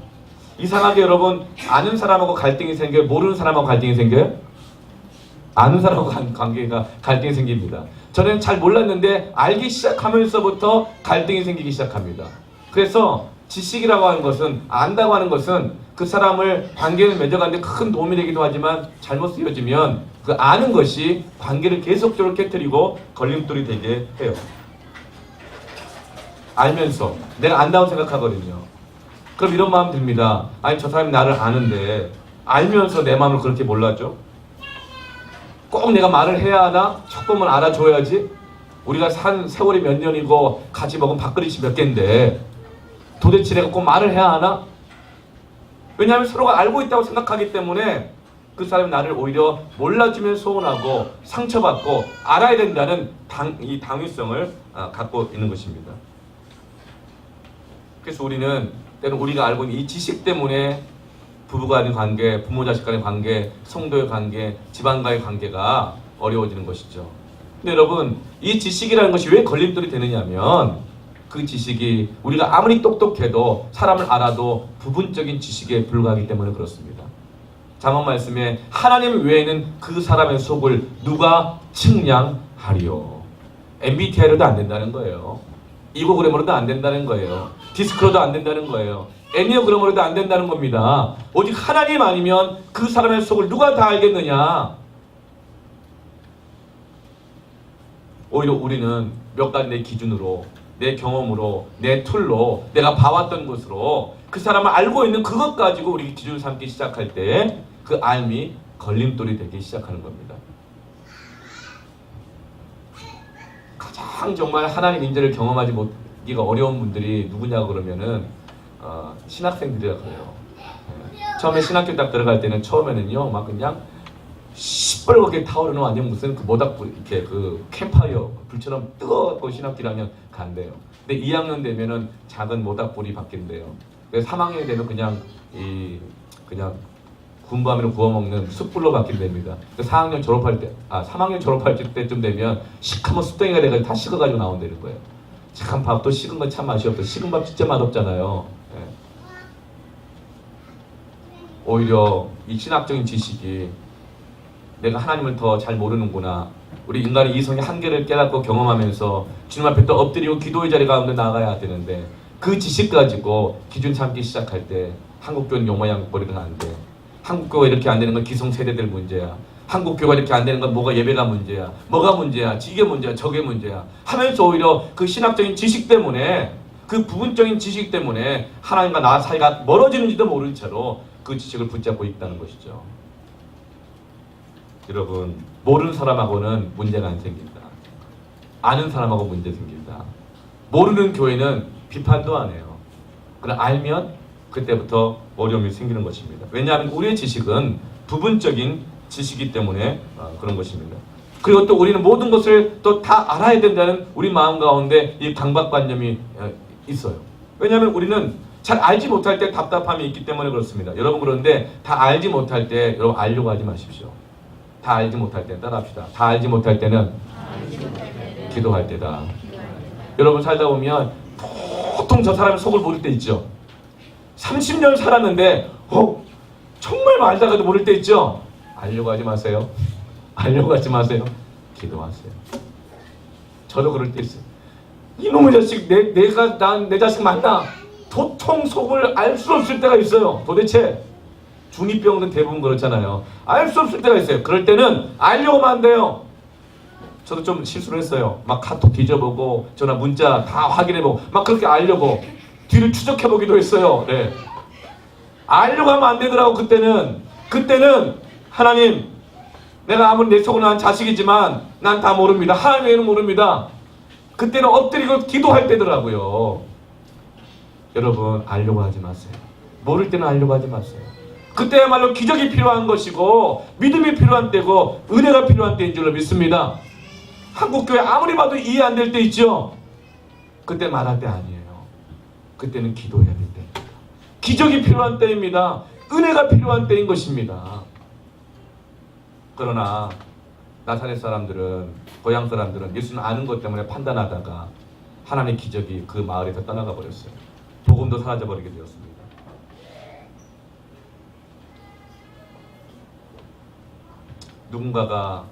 이상하게 여러분, 아는 사람하고 갈등이 생겨요? 모르는 사람하고 갈등이 생겨요? 아는 사람하고 갈등이 생깁니다. 저는 잘 몰랐는데 알기 시작하면서부터 갈등이 생기기 시작합니다. 그래서 지식이라고 하는 것은, 안다고 하는 것은 그 사람을 관계를 맺어가는데 큰 도움이 되기도 하지만 잘못 쓰여지면 그 아는 것이 관계를 계속적으로 깨트리고 걸림돌이 되게 해요. 알면서 내가 안다고 생각하거든요. 그럼 이런 마음 듭니다. 아니, 저 사람이 나를 아는데 알면서 내 마음을 그렇게 몰라줘? 꼭 내가 말을 해야 하나? 조금은 알아줘야지. 우리가 산 세월이 몇 년이고 같이 먹은 밥그릇이 몇 개인데 도대체 내가 꼭 말을 해야 하나? 왜냐하면 서로가 알고 있다고 생각하기 때문에 그 사람이 나를 오히려 몰라주면 서운하고 상처받고 알아야 된다는 이 당위성을 갖고 있는 것입니다. 그래서 우리는 때로 우리가 알고 있는 이 지식 때문에 부부 간의 관계, 부모 자식 간의 관계, 성도의 관계, 집안과의 관계가 어려워지는 것이죠. 근데 여러분, 이 지식이라는 것이 왜 걸림돌이 되느냐면 그 지식이 우리가 아무리 똑똑해도 사람을 알아도 부분적인 지식에 불과하기 때문에 그렇습니다. 잠언 말씀에 하나님 외에는 그 사람의 속을 누가 측량하리요. MBTI로도 안 된다는 거예요. 이고그램으로도 안 된다는 거예요. 디스크로도 안 된다는 거예요. 애니어그램으로도 안 된다는 겁니다. 오직 하나님 아니면 그 사람의 속을 누가 다 알겠느냐. 오히려 우리는 몇 가지 내 기준으로, 내 경험으로, 내 툴로, 내가 봐왔던 것으로 그 사람을 알고 있는 그것 가지고 우리 기준을 삼기 시작할 때 그 알미 걸림돌이 되기 시작하는 겁니다. 가장 정말 하나님 인재를 경험하지 못하기가 어려운 분들이 누구냐고 그러면은 신학생들이라 그래요. 처음에 신학교 딱 들어갈 때는 처음에는요 막 그냥 시뻘겋게 타오르는 완전 무슨 그 모닥불 이렇게 그 캠파이어 불처럼 뜨거운 신학기라면 간대요. 근데 2학년 되면은 작은 모닥불이 바뀐대요. 그래서 3학년이 되면 그냥 그냥 군밤으로 구워 먹는 숯불로 바뀐답니다. 4학년 졸업할 때, 3학년 졸업할 때쯤 되면 시커먼 숯덩이가 돼가지고 다 식어가지고 나온다는 거예요. 참 밥도 식은 건 참 맛이 없어. 식은 밥 진짜 맛없잖아요. 네. 오히려 이 신학적인 지식이 내가 하나님을 더 잘 모르는구나. 우리 인간의 이성의 한계를 깨닫고 경험하면서 주님 앞에 또 엎드리고 기도의 자리 가운데 나가야 되는데 그 지식 가지고 기준 삼기 시작할 때 한국교회는 용모양 버리면 안 돼. 한국교회가 이렇게 안 되는 건 기성세대들 문제야. 한국교회가 이렇게 안 되는 건 뭐가 예배가 문제야. 뭐가 문제야. 이게 문제야. 저게 문제야. 하면서 오히려 그 신학적인 지식 때문에 그 부분적인 지식 때문에 하나님과 나 사이가 멀어지는지도 모른 채로 그 지식을 붙잡고 있다는 것이죠. 여러분, 모르는 사람하고는 문제가 안 생긴다. 아는 사람하고 문제 생긴다. 모르는 교회는 비판도 안 해요. 그러나 알면 그때부터 어려움이 생기는 것입니다. 왜냐하면 우리의 지식은 부분적인 지식이기 때문에 그런 것입니다. 그리고 또 우리는 모든 것을 또 다 알아야 된다는 우리 마음 가운데 이 강박관념이 있어요. 왜냐하면 우리는 잘 알지 못할 때 답답함이 있기 때문에 그렇습니다. 여러분, 그런데 다 알지 못할 때 여러분 알려고 하지 마십시오. 다 알지 못할 때는 따라합시다. 다 알지 못할 때는 기도할 때다. 여러분, 살다 보면 보통 저 사람의 속을 모를 때 있죠. 30년 살았는데 정말 알다가도 모를 때 있죠. 알려고 하지 마세요. 알려고 하지 마세요. 기도하세요. 저도 그럴 때 있어요. 이놈의 자식, 내 자식 맞나? 도통 속을 알 수 없을 때가 있어요. 도대체 중2병은 대부분 그렇잖아요. 알 수 없을 때가 있어요. 그럴 때는 알려고 하면 안 돼요. 저도 좀 실수를 했어요. 막 카톡 뒤져보고 전화 문자 다 확인해보고 막 그렇게 알려고 뒤를 추적해보기도 했어요. 네. 알려고 하면 안 되더라고. 그때는 하나님, 내가 아무리 내 속으로 난 자식이지만 난 다 모릅니다. 하나님 외에는 모릅니다. 그때는 엎드리고 기도할 때더라고요. 여러분, 알려고 하지 마세요. 모를 때는 알려고 하지 마세요. 그때야말로 기적이 필요한 것이고 믿음이 필요한 때고 은혜가 필요한 때인 줄로 믿습니다. 한국교회 아무리 봐도 이해 안 될 때 있죠. 그때 말할 때 아니에요. 그때는 기도해야 될 때입니다. 기적이 필요한 때입니다. 은혜가 필요한 때인 것입니다. 그러나 나사렛 사람들은, 고향 사람들은 예수님 아는 것 때문에 판단하다가 하나님의 기적이 그 마을에서 떠나가 버렸어요. 복음도 사라져버리게 되었습니다. 누군가가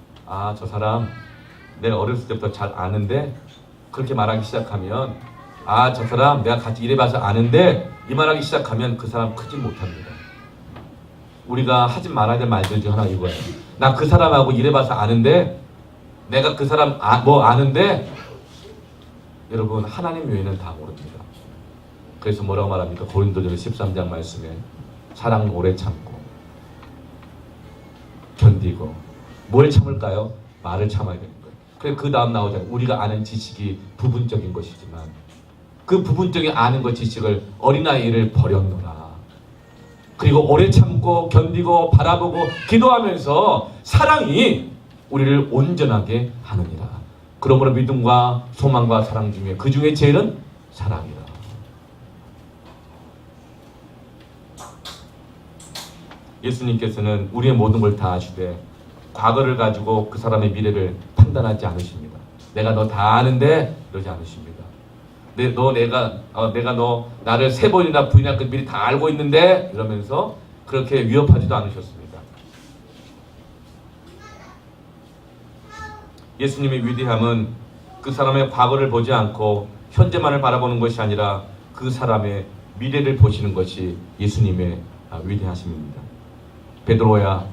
저 사람 내가 어렸을 때부터 잘 아는데, 그렇게 말하기 시작하면 저 사람 내가 같이 일해봐서 아는데, 이 말하기 시작하면 그 사람 크지 못합니다. 우리가 하지 말아야 될 말들 중 하나 이거예요. 나 그 사람하고 일해봐서 아는데, 내가 그 사람 아는데, 여러분 하나님 외에는 다 모릅니다. 그래서 뭐라고 말합니까? 고린도전서 13장 말씀에 사랑 오래 참고 견디고, 뭘 참을까요? 말을 참아야 되는 거예요. 그래서 그 다음 나오잖아요. 우리가 아는 지식이 부분적인 것이지만 그 부분적인 아는 것 지식을 어린아이를 버렸노라. 그리고 오래 참고 견디고 바라보고 기도하면서 사랑이 우리를 온전하게 하느니라. 그러므로 믿음과 소망과 사랑 중에 그 중에 제일은 사랑이라. 예수님께서는 우리의 모든 걸 다 아시되 과거를 가지고 그 사람의 미래를 판단하지 않으십니다. 내가 너 다 아는데 그러지 않으십니다. 내가 너 나를 3번이나 부인할 것 미리 다 알고 있는데 이러면서 그렇게 위협하지도 않으셨습니다. 예수님의 위대함은 그 사람의 과거를 보지 않고 현재만을 바라보는 것이 아니라 그 사람의 미래를 보시는 것이 예수님의 위대하심입니다. 베드로야,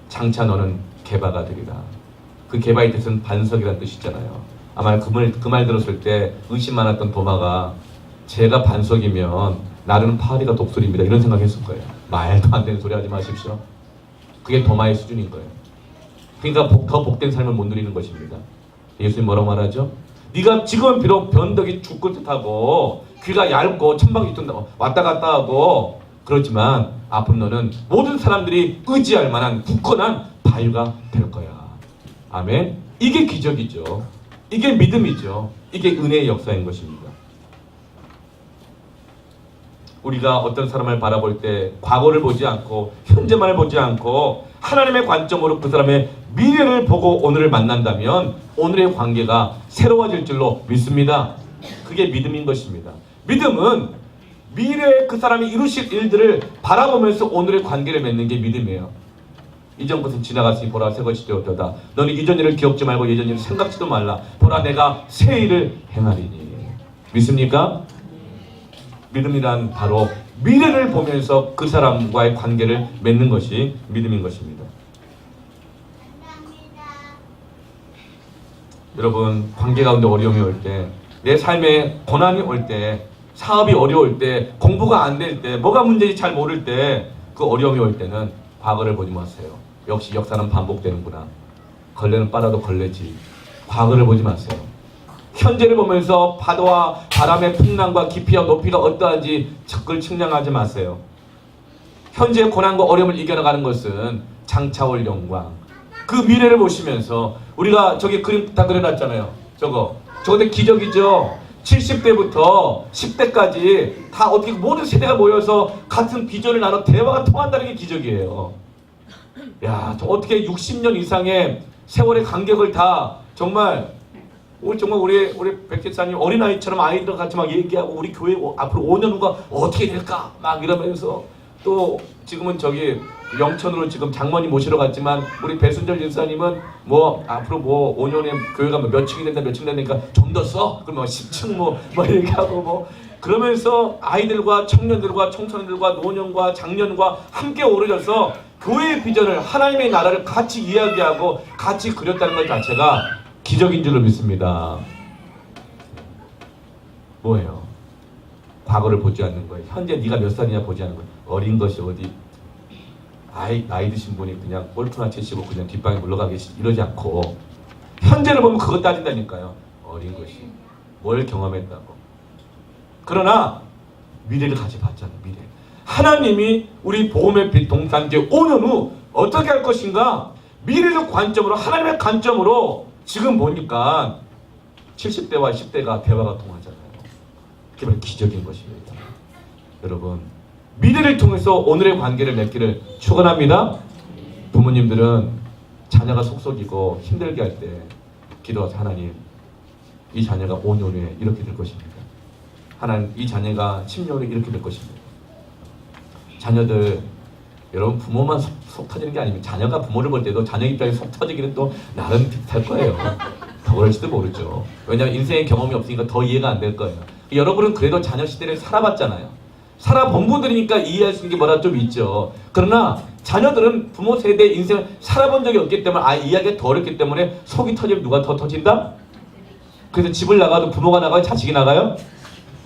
장차 너는 게바가 되리라. 그 게바의 뜻은 반석이라는 뜻이잖아요. 아마 그 말 들었을 때 의심 많았던 도마가 제가 반석이면 나르는 파리가 독수리입니다, 이런 생각했을 거예요. 말도 안 되는 소리 하지 마십시오. 그게 도마의 수준인 거예요. 그러니까 더 복된 삶을 못 누리는 것입니다. 예수님 뭐라고 말하죠? 네가 지금은 비록 변덕이 죽을 듯하고 귀가 얇고 천방이 왔다 갔다 하고 그렇지만 앞으로 너는 모든 사람들이 의지할 만한 굳건한 바위가 될 거야. 아멘. 이게 기적이죠. 이게 믿음이죠. 이게 은혜의 역사인 것입니다. 우리가 어떤 사람을 바라볼 때 과거를 보지 않고 현재만을 보지 않고 하나님의 관점으로 그 사람의 미래를 보고 오늘을 만난다면 오늘의 관계가 새로워질 줄로 믿습니다. 그게 믿음인 것입니다. 믿음은 미래에 그 사람이 이루실 일들을 바라보면서 오늘의 관계를 맺는 게 믿음이에요. 이전 것은 지나갔으니 보라 새 것이 되었도다. 너는 이전 일을 기억지 말고 예전 일을 생각지도 말라. 보라 내가 새 일을 행하리니. 믿습니까? 믿음이란 바로 미래를 보면서 그 사람과의 관계를 맺는 것이 믿음인 것입니다. 여러분, 관계 가운데 어려움이 올 때, 내 삶에 고난이 올 때, 사업이 어려울 때, 공부가 안 될 때, 뭐가 문제인지 잘 모를 때, 그 어려움이 올 때는 과거를 보지 마세요. 역시 역사는 반복되는구나. 걸레는 빨아도 걸레지. 과거를 보지 마세요. 현재를 보면서 파도와 바람의 풍랑과 깊이와 높이가 어떠한지 적을 측량하지 마세요. 현재의 고난과 어려움을 이겨나가는 것은 장차 올 영광. 그 미래를 보시면서 우리가 저기 그림 다 그려놨잖아요. 저거 기적이죠. 70대부터 10대까지 다 어떻게 모든 세대가 모여서 같은 비전을 나눠 대화가 통한다는 게 기적이에요. 야, 저 어떻게 60년 이상의 세월의 간격을 다 정말 우리 백제사님 어린아이처럼 아이들 같이 막 얘기하고 우리 교회 앞으로 5년 후가 어떻게 될까 막 이러면서 또 지금은 저기 영천으로 지금 장모님 모시러 갔지만 우리 배순절 집사님은 뭐 앞으로 뭐 5년에 교회가 뭐 몇 층이 된다 몇 층 되니까 좀 더 써? 그러면 10층 뭐 이렇게 하고 뭐 그러면서 아이들과 청년들과 청소년들과 노년과 장년과 함께 어우러져서 교회의 비전을 하나님의 나라를 같이 이야기하고 같이 그렸다는 것 자체가 기적인 줄로 믿습니다. 뭐예요? 과거를 보지 않는 거예요. 현재 네가 몇 살이냐 보지 않는 거예요. 어린 것이 어디 나이 드신 분이 그냥 골프나 채시고 그냥 뒷방에 물러가게 이러지 않고 현재를 보면 그것 따진다니까요. 어린 것이 뭘 경험했다고. 그러나 미래를 같이 봤잖아요. 미래. 하나님이 우리 복음의 빛 동산제 5년 후 어떻게 할 것인가 미래적 관점으로 하나님의 관점으로 지금 보니까 70대와 10대가 대화가 통하잖아요. 그게 바로 기적인 것입니다. 여러분 미래를 통해서 오늘의 관계를 맺기를 축원합니다. 부모님들은 자녀가 속썩이고 힘들게 할 때 기도하세요. 하나님 이 자녀가 5년 후에 이렇게 될 것입니다. 하나님 이 자녀가 10년 후에 이렇게 될 것입니다. 자녀들 여러분 부모만 속 터지는 게 아닙니다. 자녀가 부모를 볼 때도 자녀 입장에 속 터지기는 또 나름 비슷할 거예요. 더 그럴지도 모르죠. 왜냐하면 인생의 경험이 없으니까 더 이해가 안 될 거예요. 여러분은 그래도 자녀 시대를 살아봤잖아요. 살아본 분들이니까 이해할 수 있는 게 뭐라 좀 있죠. 그러나 자녀들은 부모 세대 인생을 살아본 적이 없기 때문에 이야기가 더 어렵기 때문에 속이 터지면 누가 더 터진다? 그래서 집을 나가도 부모가 나가요? 자식이 나가요?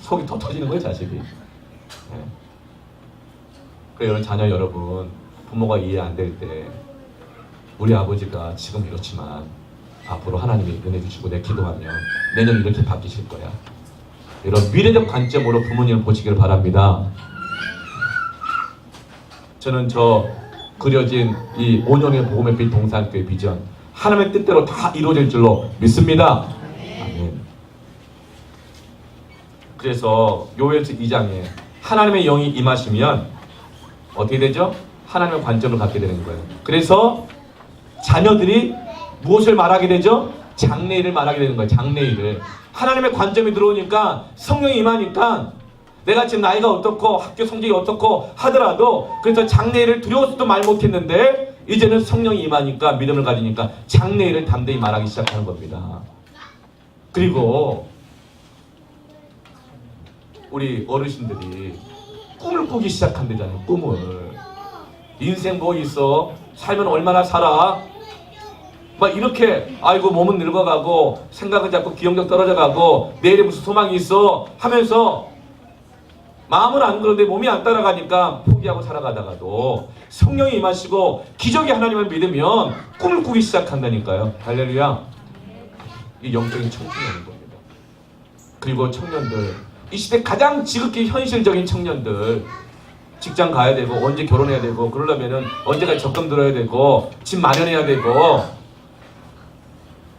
속이 더 터지는 거예요, 자식이. 네. 그래서 자녀 여러분, 부모가 이해 안 될 때 우리 아버지가 지금 이렇지만 앞으로 하나님이 은혜 주시고 내 기도하면 내년 이렇게 바뀌실 거야. 이런 미래적 관점으로 부모님을 보시기를 바랍니다. 저는 저 그려진 이 5년의 복음의 빛 동산교회 비전 하나님의 뜻대로 다 이루어질 줄로 믿습니다. 아멘. 그래서 요엘서 2장에 하나님의 영이 임하시면 어떻게 되죠? 하나님의 관점을 갖게 되는 거예요. 그래서 자녀들이 무엇을 말하게 되죠? 장래일을 말하게 되는 거예요. 장래일을. 하나님의 관점이 들어오니까 성령이 임하니까 내가 지금 나이가 어떻고 학교 성적이 어떻고 하더라도 그래서 장래일을 두려워서도 말 못했는데 이제는 성령이 임하니까 믿음을 가지니까 장래일을 담대히 말하기 시작하는 겁니다. 그리고 우리 어르신들이 꿈을 꾸기 시작한다잖아요. 꿈을. 인생 뭐 있어? 살면 얼마나 살아? 막 이렇게 아이고 몸은 늙어가고 생각은 자꾸 기억력 떨어져가고 내일에 무슨 소망이 있어 하면서 마음은 안 그런데 몸이 안 따라가니까 포기하고 살아가다가도 성령이 임하시고 기적의 하나님을 믿으면 꿈을 꾸기 시작한다니까요. 할렐루야. 이 영적인 청춘이라는 겁니다. 그리고 청년들 이 시대 가장 지극히 현실적인 청년들 직장 가야 되고 언제 결혼해야 되고 그러려면은 언제까지 적금 들어야 되고 집 마련해야 되고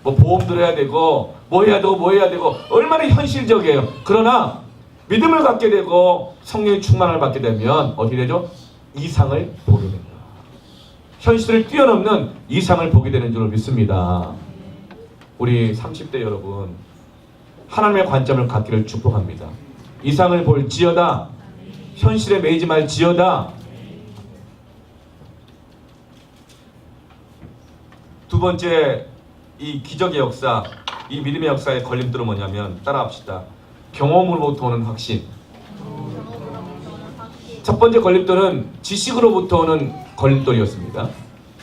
뭐 보험 들어야 되고 뭐 해야 되고 얼마나 현실적이에요. 그러나 믿음을 갖게 되고 성령의 충만을 받게 되면 어떻게 되죠? 이상을 보게 됩니다. 현실을 뛰어넘는 이상을 보게 되는 줄을 믿습니다. 우리 30대 여러분 하나님의 관점을 갖기를 축복합니다. 이상을 볼지어다. 현실에 매이지 말지어다. 두 번째 이 기적의 역사, 이 믿음의 역사의 걸림돌은 뭐냐면 따라합시다. 경험으로부터 오는 확신. 첫 번째 걸림돌은 지식으로부터 오는 걸림돌이었습니다.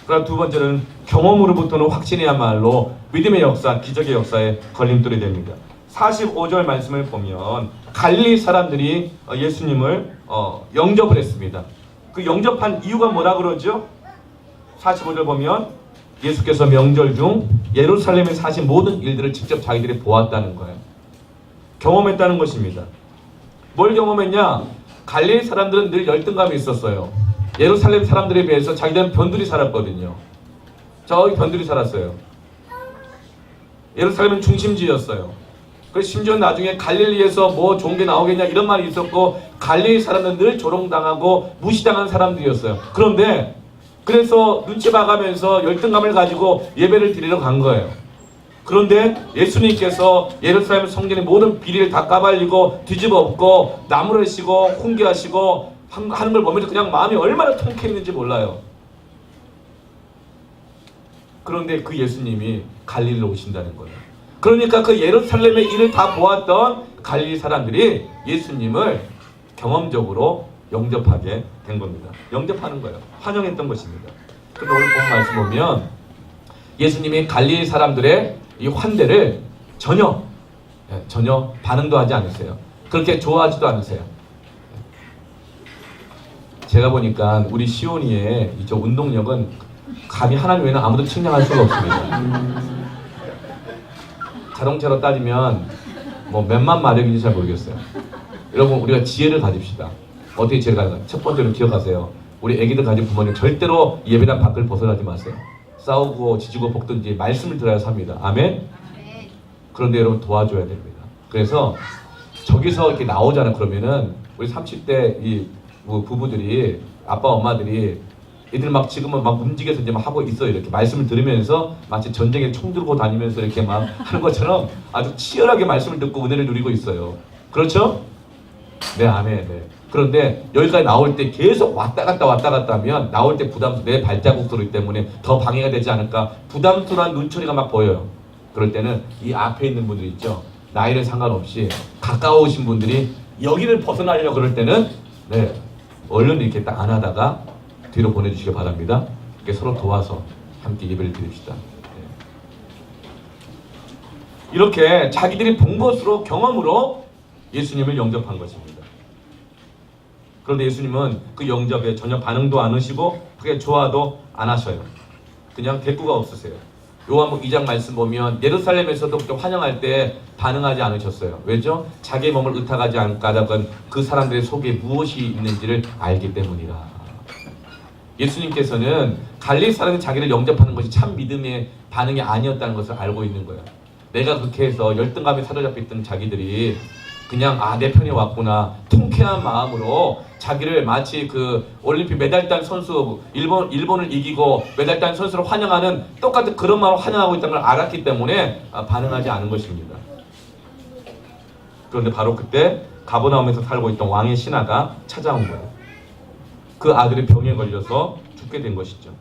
그럼 두 번째는 경험으로부터 오는 확신이야말로 믿음의 역사, 기적의 역사의 걸림돌이 됩니다. 45절 말씀을 보면 갈릴리 사람들이 예수님을 영접을 했습니다. 그 영접한 이유가 뭐라 그러죠? 45절 보면 예수께서 명절 중 예루살렘에 사신 모든 일들을 직접 자기들이 보았다는 거예요. 경험했다는 것입니다. 뭘 경험했냐? 갈릴리 사람들은 늘 열등감이 있었어요. 예루살렘 사람들에 비해서 자기들은 변두리 살았거든요. 저기 변두리 살았어요. 예루살렘은 중심지였어요. 그래서 심지어 나중에 갈릴리에서 뭐 좋은 게 나오겠냐 이런 말이 있었고 갈릴리 사람들은 늘 조롱당하고 무시당한 사람들이었어요. 그런데 그래서 눈치 봐가면서 열등감을 가지고 예배를 드리러 간 거예요. 그런데 예수님께서 예루살렘 성전의 모든 비리를 다 까발리고 뒤집어 엎고 나무를 시고 훈계하시고 하는 걸 보면서 그냥 마음이 얼마나 통쾌했는지 몰라요. 그런데 그 예수님이 갈릴리로 오신다는 거예요. 그러니까 그 예루살렘의 일을 다 보았던 갈릴리 사람들이 예수님을 경험적으로 영접하게 된 겁니다. 영접하는 거예요. 환영했던 것입니다. 그런데 오늘 본 말씀 보면 예수님이 갈릴리 사람들의 이 환대를 전혀 반응도 하지 않으세요. 그렇게 좋아하지도 않으세요. 제가 보니까 우리 시온이의 이쪽 운동력은 감히 하나님 외에는 아무도 측량할 수가 없습니다. 자동차로 따지면 뭐 몇만 마력인지 잘 모르겠어요. 여러분, 우리가 지혜를 가집시다. 어떻게 지혜를 가질까요? 첫 번째로 기억하세요. 우리 애기들 가진 부모님 절대로 예배당 밖을 벗어나지 마세요. 싸우고 지지고 볶든지 말씀을 들어야 삽니다. 아멘? 그런데 여러분 도와줘야 됩니다. 그래서 저기서 이렇게 나오잖아요. 그러면은 우리 30대 이 부부들이, 아빠 엄마들이 애들 막 지금은 막 움직여서 이제 막 하고 있어요. 이렇게 말씀을 들으면서 마치 전쟁에 총 들고 다니면서 이렇게 막 하는 것처럼 아주 치열하게 말씀을 듣고 은혜를 누리고 있어요. 그렇죠? 네, 아멘. 네. 그런데 여기까지 나올 때 계속 왔다 갔다 하면 나올 때 내 발자국 소리 때문에 더 방해가 되지 않을까, 부담스러운 눈초리가 막 보여요. 그럴 때는 이 앞에 있는 분들 있죠. 나이를 상관없이 가까우신 분들이 여기를 벗어나려고 그럴 때는 얼른 이렇게 딱 안하다가 뒤로 보내주시기 바랍니다. 이렇게 서로 도와서 함께 예배를 드립시다. 이렇게 자기들이 본 것으로, 경험으로 예수님을 영접한 것입니다. 그런데 예수님은 그 영접에 전혀 반응도 안 하시고 그게 좋아도 안 하셔요. 그냥 대꾸가 없으세요. 요한복음 2장 말씀 보면 예루살렘에서도 좀 환영할 때 반응하지 않으셨어요. 왜죠? 자기의 몸을 의탁하지 않고는 그 사람들의 속에 무엇이 있는지를 알기 때문이라. 예수님께서는 갈릴리 사람이 자기를 영접하는 것이 참 믿음의 반응이 아니었다는 것을 알고 있는 거예요. 내가 그렇게 해서 열등감에 사로잡혀 있던 자기들이 그냥 내 편에 왔구나, 통쾌한 마음으로 자기를 마치 그 올림픽 메달단 선수, 일본을 이기고 메달단 선수를 환영하는 똑같은 그런 마음으로 환영하고 있다는 걸 알았기 때문에 반응하지 않은 것입니다. 그런데 바로 그때 가버나움에서 살고 있던 왕의 신하가 찾아온 거예요. 그 아들이 병에 걸려서 죽게 된 것이죠.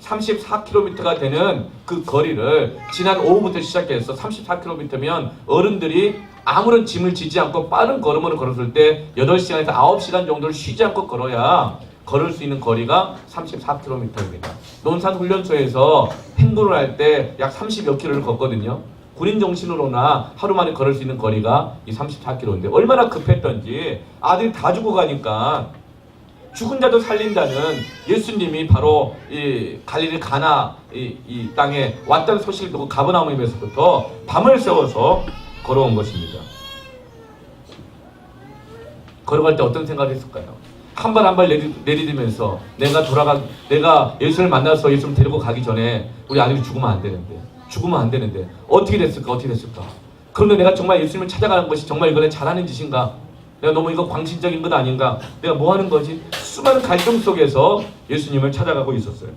34km가 되는 그 거리를 지난 오후부터 시작해서 34km면 어른들이 아무런 짐을 지지 않고 빠른 걸음으로 걸었을 때 8시간에서 9시간 정도를 쉬지 않고 걸어야 걸을 수 있는 거리가 34km입니다. 논산훈련소에서 행군을 할 때 약 30여 킬로를 걷거든요. 군인 정신으로나 하루 만에 걸을 수 있는 거리가 이 34km인데 얼마나 급했던지 아들이 다 죽어가니까 죽은 자도 살린다는 예수님이 바로 이 갈릴리 가나 이 땅에 왔다는 소식을 듣고 가버나움에서부터 밤을 새워서 걸어온 것입니다. 걸어갈 때 어떤 생각을 했을까요? 한 발 한 발 내디디면서 내가 예수를 만나서 예수를 데리고 가기 전에 우리 아들이 죽으면 안 되는데 어떻게 됐을까? 그런데 내가 정말 예수님을 찾아가는 것이 정말 이거는 잘하는 짓인가? 내가 너무 이거 광신적인 것 아닌가? 내가 뭐 하는 거지? 수많은 갈등 속에서 예수님을 찾아가고 있었어요.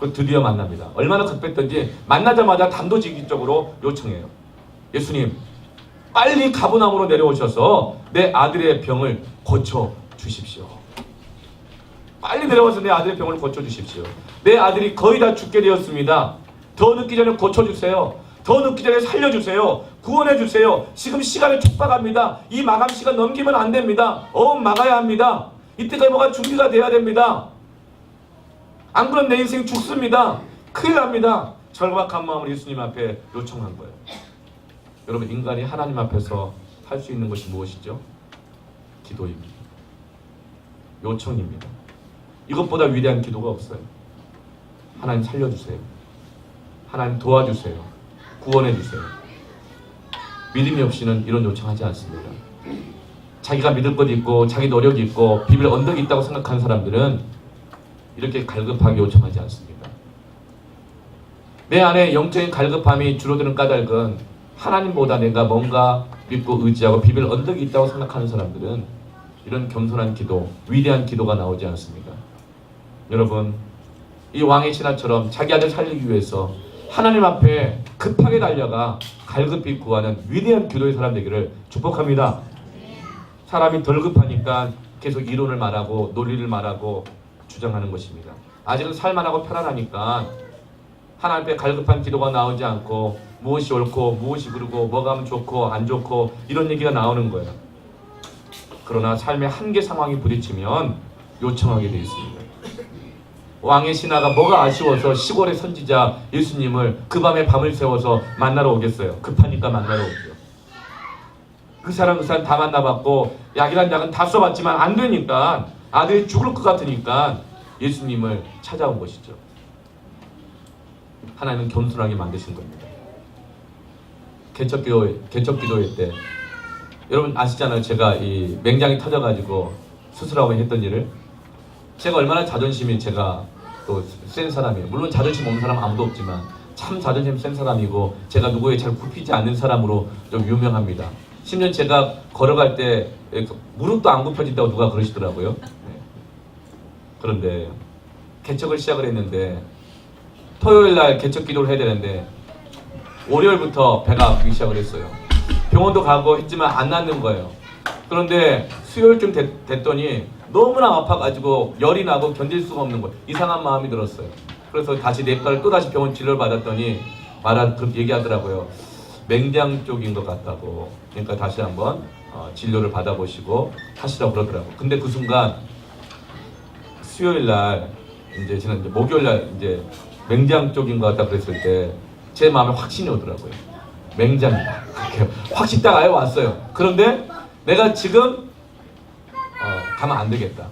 그 드디어 만납니다. 얼마나 급했던지 만나자마자 단도직입적으로 요청해요. 예수님, 빨리 가버나움으로 내려오셔서 내 아들의 병을 고쳐 주십시오. 빨리 내려와서 내 아들의 병을 고쳐 주십시오. 내 아들이 거의 다 죽게 되었습니다. 더 늦기 전에 고쳐 주세요. 더 늦기 전에 살려주세요. 구원해주세요. 지금 시간을 촉박합니다. 이 마감 시간 넘기면 안 됩니다. 막아야 합니다. 이때까지 뭐가 준비가 돼야 됩니다. 안 그러면 내 인생 죽습니다. 큰일 납니다. 절박한 마음으로 예수님 앞에 요청한 거예요. 여러분, 인간이 하나님 앞에서 할 수 있는 것이 무엇이죠? 기도입니다. 요청입니다. 이것보다 위대한 기도가 없어요. 하나님 살려주세요. 하나님 도와주세요. 구원해주세요. 믿음이 없이는 이런 요청하지 않습니다. 자기가 믿을 것 있고 자기 노력이 있고 비빌 언덕이 있다고 생각하는 사람들은 이렇게 갈급하게 요청하지 않습니다. 내 안에 영적인 갈급함이 줄어드는 까닭은 하나님보다 내가 뭔가 믿고 의지하고 비빌 언덕이 있다고 생각하는 사람들은 이런 겸손한 기도, 위대한 기도가 나오지 않습니다. 여러분, 이 왕의 신하처럼 자기 아들 살리기 위해서 하나님 앞에 급하게 달려가 갈급히 구하는 위대한 기도의 사람 되기를 축복합니다. 사람이 덜 급하니까 하니까 계속 이론을 말하고 논리를 말하고 주장하는 것입니다. 아직은 살만하고 편안하니까 하나님 앞에 갈급한 기도가 나오지 않고 무엇이 옳고 무엇이 그르고 뭐가 하면 좋고 안 좋고 이런 얘기가 나오는 거예요. 그러나 삶의 한계 상황이 부딪히면 요청하게 되어 있습니다. 왕의 신하가 뭐가 아쉬워서 시골의 선지자 예수님을 그 밤에 밤을 새워서 만나러 오겠어요. 급하니까 만나러 오죠. 그 사람 다 만나봤고 약이란 약은 다 써봤지만 안 되니까 아들이 죽을 것 같으니까 예수님을 찾아온 것이죠. 하나님은 겸손하게 만드신 겁니다. 개척기도회 때 여러분 아시잖아요. 제가 이 맹장이 터져가지고 수술하고 했던 일을. 제가 얼마나 자존심이 제가 또 센 사람이에요. 물론 자존심 없는 사람 아무도 없지만 참 자존심 센 사람이고 제가 누구에 잘 굽히지 않는 사람으로 좀 유명합니다. 심지어 제가 걸어갈 때 무릎도 안 굽혀진다고 누가 그러시더라고요. 네. 그런데 개척을 시작을 했는데 토요일날 개척 기도를 해야 되는데 월요일부터 배가 아프기 시작을 했어요. 병원도 가고 했지만 안 낫는 거예요. 그런데 수요일쯤 됐더니 너무나 아파가지고 열이 나고 견딜 수가 없는 거예요. 이상한 마음이 들었어요. 그래서 다시 내과를 또다시 병원 진료를 받았더니 그렇게 얘기하더라고요. 맹장 쪽인 것 같다고. 그러니까 다시 한번 진료를 받아보시고 하시라고 그러더라고요. 근데 그 순간 수요일날 이제 저는 목요일날 이제 맹장 쪽인 것 같다 그랬을 때 제 마음에 확신이 오더라고요. 맹장이다. 그렇게 확신 딱 아예 왔어요. 그런데 내가 지금 가면 안 되겠다.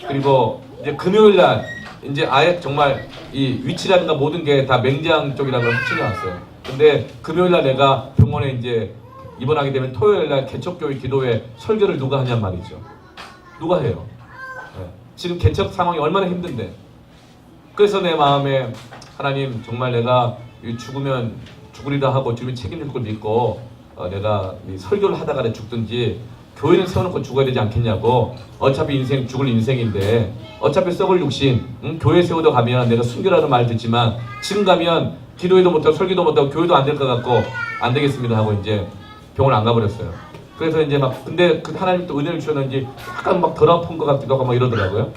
그리고 이제 금요일날 이제 아예 정말 이 위치라든가 모든 게 다 맹장 쪽이라는 걸 확신이 왔어요. 근데 금요일날 내가 병원에 이제 입원하게 되면 토요일날 개척교회 기도회 설교를 누가 하냔 말이죠. 누가 해요? 네. 지금 개척 상황이 얼마나 힘든데. 그래서 내 마음에 하나님 정말 내가 죽으면 죽으리다 하고 주님이 책임질 걸 믿고 내가 설교를 하다가 죽든지 교회는 세워놓고 죽어야 되지 않겠냐고. 어차피 인생 죽을 인생인데 어차피 썩을 육신 교회 세우다 가면 내가 순교라는 말 듣지만 지금 가면 기도회도 못하고 설교도 못하고 교회도 안 될 것 같고 안 되겠습니다 하고 이제 병원 안 가버렸어요. 그래서 이제 막 근데 그 하나님 또 은혜를 주셨는지 약간 막 덜 아픈 것 같기도 하고 막 이러더라고요.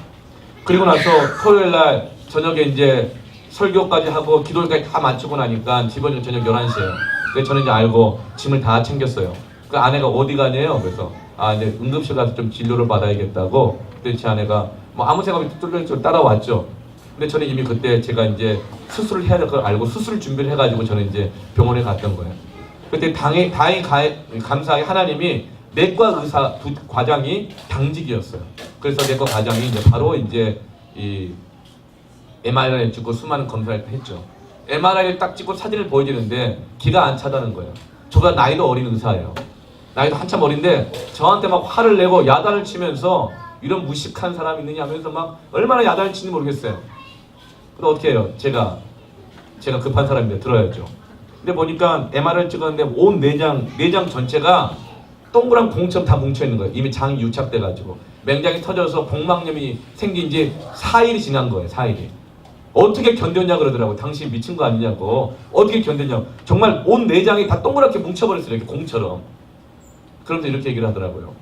그리고 나서 토요일날 저녁에 이제 설교까지 하고 기도까지 다 마치고 나니까 집은 저녁 11시에요. 그래서 저는 이제 알고 짐을 다 챙겼어요. 그 아내가 어디 가냐요? 그래서 이제 응급실 가서 좀 진료를 받아야겠다고. 그때 제 아내가 뭐 아무 생각 없이 뚫려서 따라왔죠. 근데 저는 이미 그때 제가 이제 수술을 해야 될 걸 알고 수술 준비를 해가지고 저는 이제 병원에 갔던 거예요. 그때 다행히 감사하게 하나님이 내과 의사 두 과장이 당직이었어요. 그래서 내과 과장이 이제 바로 이제 이 MRI를 찍고 수많은 검사를 했죠. MRI를 딱 찍고 사진을 보여주는데 기가 안 차다는 거예요. 저보다 나이도 어린 의사예요. 나이도 한참 어린데 저한테 막 화를 내고 야단을 치면서 이런 무식한 사람이 있느냐 하면서 막 얼마나 야단을 치는지 모르겠어요. 근데 어떻게 해요? 제가 급한 사람인데 들어야죠. 근데 보니까 MRI를 찍었는데 온 내장 전체가 동그란 공처럼 다 뭉쳐있는 거예요. 이미 장이 유착돼가지고 맹장이 터져서 복막염이 생긴 지 4일이 지난 거예요. 4일이. 어떻게 견뎠냐 그러더라고요. 당신 미친 거 아니냐고. 어떻게 견뎠냐고. 정말 온 내장이 다 동그랗게 뭉쳐버렸어요. 이렇게 공처럼. 그러면서 이렇게 얘기를 하더라고요.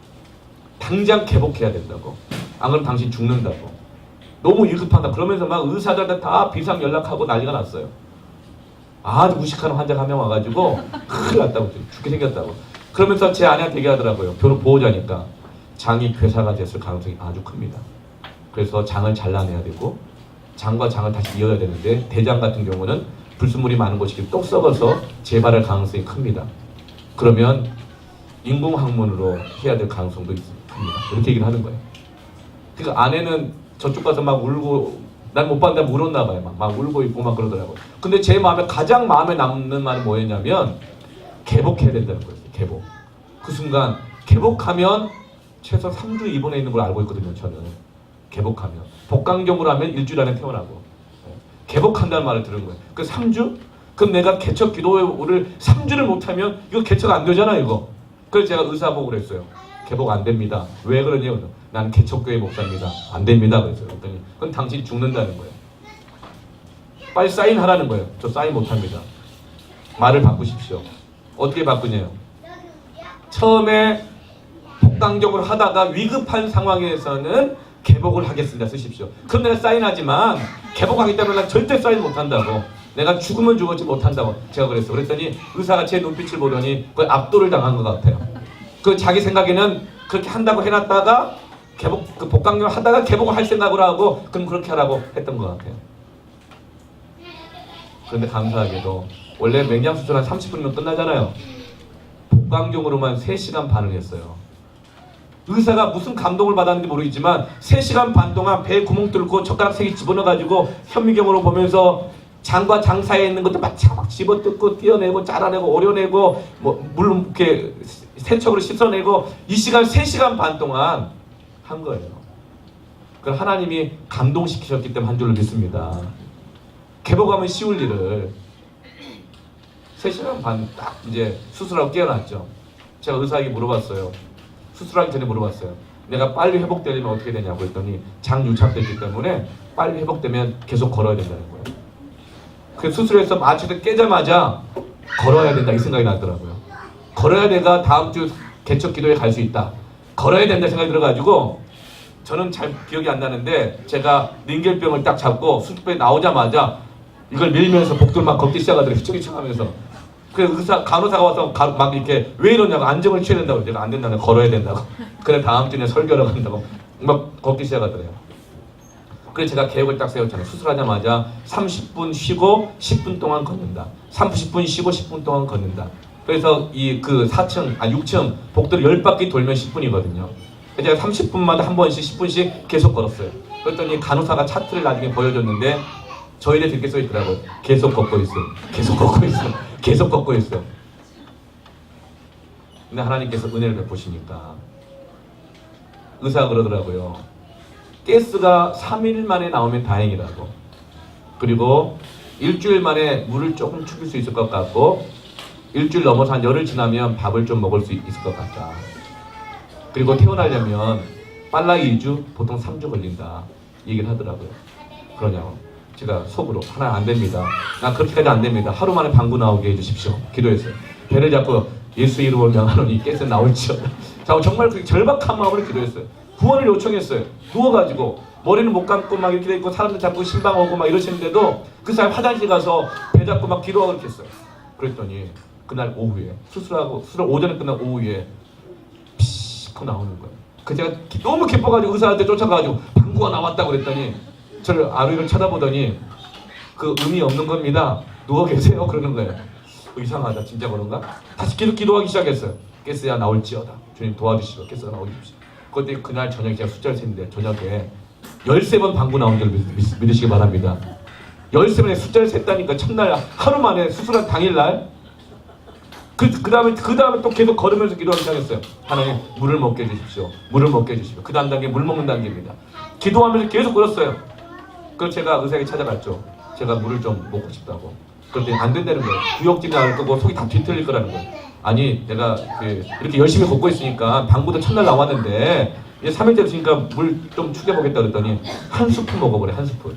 당장 개복해야 된다고. 안 그러면 당신 죽는다고. 너무 위급하다. 그러면서 막 의사들한테 다 비상 연락하고 난리가 났어요. 아주 무식한 환자가 한 명 와가지고 큰일 났다고. 죽게 생겼다고. 그러면서 제 아내한테 얘기하더라고요. 결혼 보호자니까. 장이 괴사가 됐을 가능성이 아주 큽니다. 그래서 장을 잘라내야 되고 장과 장을 다시 이어야 되는데 대장 같은 경우는 불순물이 많은 곳이 똑 썩어서 재발할 가능성이 큽니다. 그러면 인공항문으로 해야 될 가능성도 큽니다. 이렇게 얘기를 하는 거예요. 그러니까 아내는 저쪽 가서 막 울고 난 못 봤는데 울었나 봐요. 막 울고 있고 막 그러더라고요. 근데 제 마음에 가장 마음에 남는 말은 뭐였냐면 개복해야 된다는 거예요. 개복. 그 순간 개복하면 최소 3주 입원해 있는 걸 알고 있거든요. 저는 개복하면 복강경으로 하면 일주일 안에 퇴원하고 개복한다는 말을 들은 거예요. 그 3주? 그럼 내가 개척 기도를 3주를 못하면 이거 개척 안 되잖아 이거. 그래서 제가 의사 보고 그랬어요. 개복 안 됩니다. 왜 그러냐고. 난 개척교회 목사입니다. 안 됩니다. 그랬어요. 그랬더니 그건 당신이 죽는다는 거예요. 빨리 사인하라는 거예요. 저 사인 못합니다. 말을 바꾸십시오. 어떻게 바꾸냐요. 처음에 복강적으로 하다가 위급한 상황에서는 개복을 하겠습니다 쓰십시오. 그럼 내가 사인하지만 개복하기 때문에 난 절대 사인 못한다고, 내가 죽으면 죽었지 못한다고 제가 그랬어. 그랬더니 의사가 제 눈빛을 보더니 거의 압도를 당한 것 같아요. 그 자기 생각에는 그렇게 한다고 해놨다가 개복, 그 복강경을 하다가 개복을 할 생각을 하고 그럼 그렇게 하라고 했던 것 같아요. 그런데 감사하게도 원래 맹장수술 한 30분이면 끝나잖아요. 복강경으로만 3시간 반을 했어요. 의사가 무슨 감동을 받았는지 모르겠지만 3시간 반 동안 배에 구멍 뚫고 젓가락 3개 집어넣어가지고 현미경으로 보면서 장과 장 사이에 있는 것도 막 집어뜯고 떼어내고 잘라내고 오려내고 물 이렇게 세척으로 씻어내고 이 시간 3시간 반 동안 한 거예요. 그걸 하나님이 감동시키셨기 때문에 한 줄로 믿습니다. 개복하면 쉬울 일을 3시간 반 딱 이제 수술하고 깨어났죠. 제가 의사에게 물어봤어요. 수술하기 전에 물어봤어요. 내가 빨리 회복되려면 어떻게 되냐고 했더니 장 유착됐기 때문에 빨리 회복되면 계속 걸어야 된다는 거예요. 그 수술해서 마취도 깨자마자 걸어야 된다 이 생각이 나더라고요. 걸어야 내가 다음 주 개척 기도에 갈 수 있다. 걸어야 된다 생각이 들어가지고 저는 잘 기억이 안 나는데 제가 링겔병을 딱 잡고 수술병에 나오자마자 이걸 밀면서 복도를 막 걷기 시작하더라고요. 휘청휘청 하면서. 그래서 간호사가 와서 막 이렇게 왜 이러냐고 안정을 취해야 된다고. 제가 안 된다고 걸어야 된다고. 그래 다음 주에 설교하러 간다고 막 걷기 시작하더래요. 그래서 제가 계획을 딱 세웠잖아요. 수술하자마자 30분 쉬고 10분 동안 걷는다. 30분 쉬고 10분 동안 걷는다. 그래서 이 그 6층 복도를 10바퀴 돌면 10분이거든요. 제가 30분마다 한 번씩 10분씩 계속 걸었어요. 그랬더니 간호사가 차트를 나중에 보여줬는데 저희에 이렇게 써있더라고요. 계속 걷고 있어. 계속 걷고 있어. 계속 걷고 있어. 근데 하나님께서 은혜를 베푸시니까 의사가 그러더라고요. 가스가 3일 만에 나오면 다행이라고. 그리고 일주일 만에 물을 조금 죽일 수 있을 것 같고 일주일 넘어서 한 열흘 지나면 밥을 좀 먹을 수 있을 것 같다. 그리고 태어나려면 빨라야 2주, 보통 3주 걸린다. 얘기를 하더라고요. 그러냐고. 제가 속으로 하나 안 됩니다. 난 그렇게까지 안 됩니다. 하루 만에 방구 나오게 해주십시오. 기도했어요. 배를 잡고 예수 이름으로 명하노니 가스 나올지어다. 정말 그 절박한 마음으로 기도했어요. 구원을 요청했어요. 누워가지고 머리는 못 감고 막 이렇게 돼 있고 사람들 자꾸 신방 오고 막 이러시는데도 그 사람 화장실 가서 배 잡고 막 기도하고 이렇게 했어요. 그랬더니 그날 오후에 수술 오전에 끝나고 오후에 피식 하고 나오는 거예요. 그 제가 너무 기뻐가지고 의사한테 쫓아가가지고 방구가 나왔다고 그랬더니 저를 아르이를 쳐다보더니 그 의미 없는 겁니다. 누워 계세요. 그러는 거예요. 이상하다. 진짜 그런가? 다시 기도하기 시작했어요. 가스야 나올지어다. 주님 도와주시고 가스가 나오십시오. 그때 그날 저녁에 제가 숫자를 셌는데 저녁에 13번 방구 나온 줄 믿으시기 바랍니다. 13번에 숫자를 셌다니까 첫날 하루 만에 수술한 당일날 그 다음에 또 계속 걸으면서 기도하기 시작했어요. 하나님 물을 먹게 해주십시오. 물을 먹게 해주십시오. 그 다음 단계 물 먹는 단계입니다. 기도하면서 계속 걸었어요. 그래서 제가 의사에게 찾아갔죠. 제가 물을 좀 먹고 싶다고. 그랬더니 안 된다는 거예요. 구역질이 나올 거고 속이 다 뒤틀릴 거라는 거예요. 아니 내가 이렇게 열심히 걷고 있으니까 방구도 첫날 나왔는데 이제 3일째 있으니까 물 좀 축여보겠다 그랬더니 한 스푼 먹어버려. 한 스푼.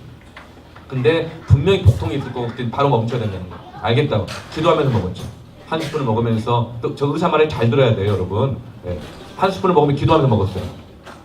근데 분명히 복통이 있을 거고 바로 멈춰야 된다는 거예요. 알겠다고 기도하면서 먹었죠. 한 스푼을 먹으면서 또 저 의사 말을 잘 들어야 돼요 여러분. 네. 한 스푼을 먹으면 기도하면서 먹었어요.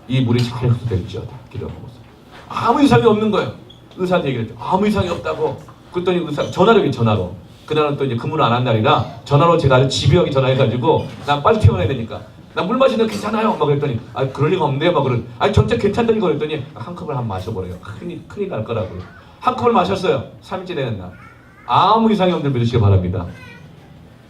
이 물이 잘 흡수될지어다. 기도하면서 먹었어요. 아무 이상이 없는 거예요. 의사한테 얘기를 했죠. 아무 이상이 없다고. 그랬더니 의사 전화로 그날은 또 이제 근무를 안 한 날이라 전화로 제가 아주 집요하게 전화해가지고 난 빨리 퇴원해야 되니까 나 물 마시는 거 괜찮아요 막 그랬더니 그럴 리가 없네요 막 그런 전체 괜찮다는 거 그랬더니 한 컵을 한번 마셔버려요. 큰일 날 거라고요. 한 컵을 마셨어요. 3일째 되는 날 아무 이상이 없는 줄 믿으시기 바랍니다.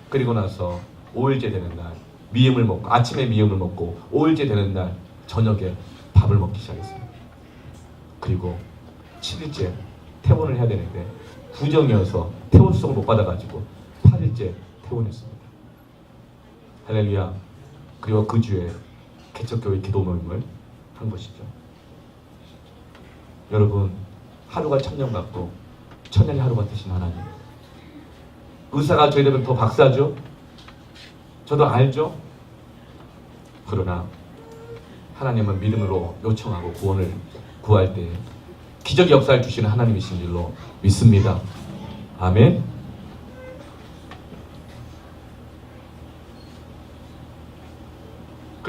그리고 나서 5일째 되는 날 미음을 먹고 아침에 미음을 먹고 5일째 되는 날 저녁에 밥을 먹기 시작했어요. 그리고 7일째 퇴원을 해야 되는데 부정이어서 퇴원 수속을 못 받아가지고 8일째 퇴원했습니다. 할렐루야. 그리고 그 주에 개척교회 기도 모임을 한 것이죠. 여러분 하루가 천년 같고 천년이 하루 같으신 하나님. 의사가 저희들은 더 박사죠. 저도 알죠. 그러나 하나님은 믿음으로 요청하고 구원을 구할 때 기적 역사를 주시는 하나님이신 줄로 믿습니다. 아멘.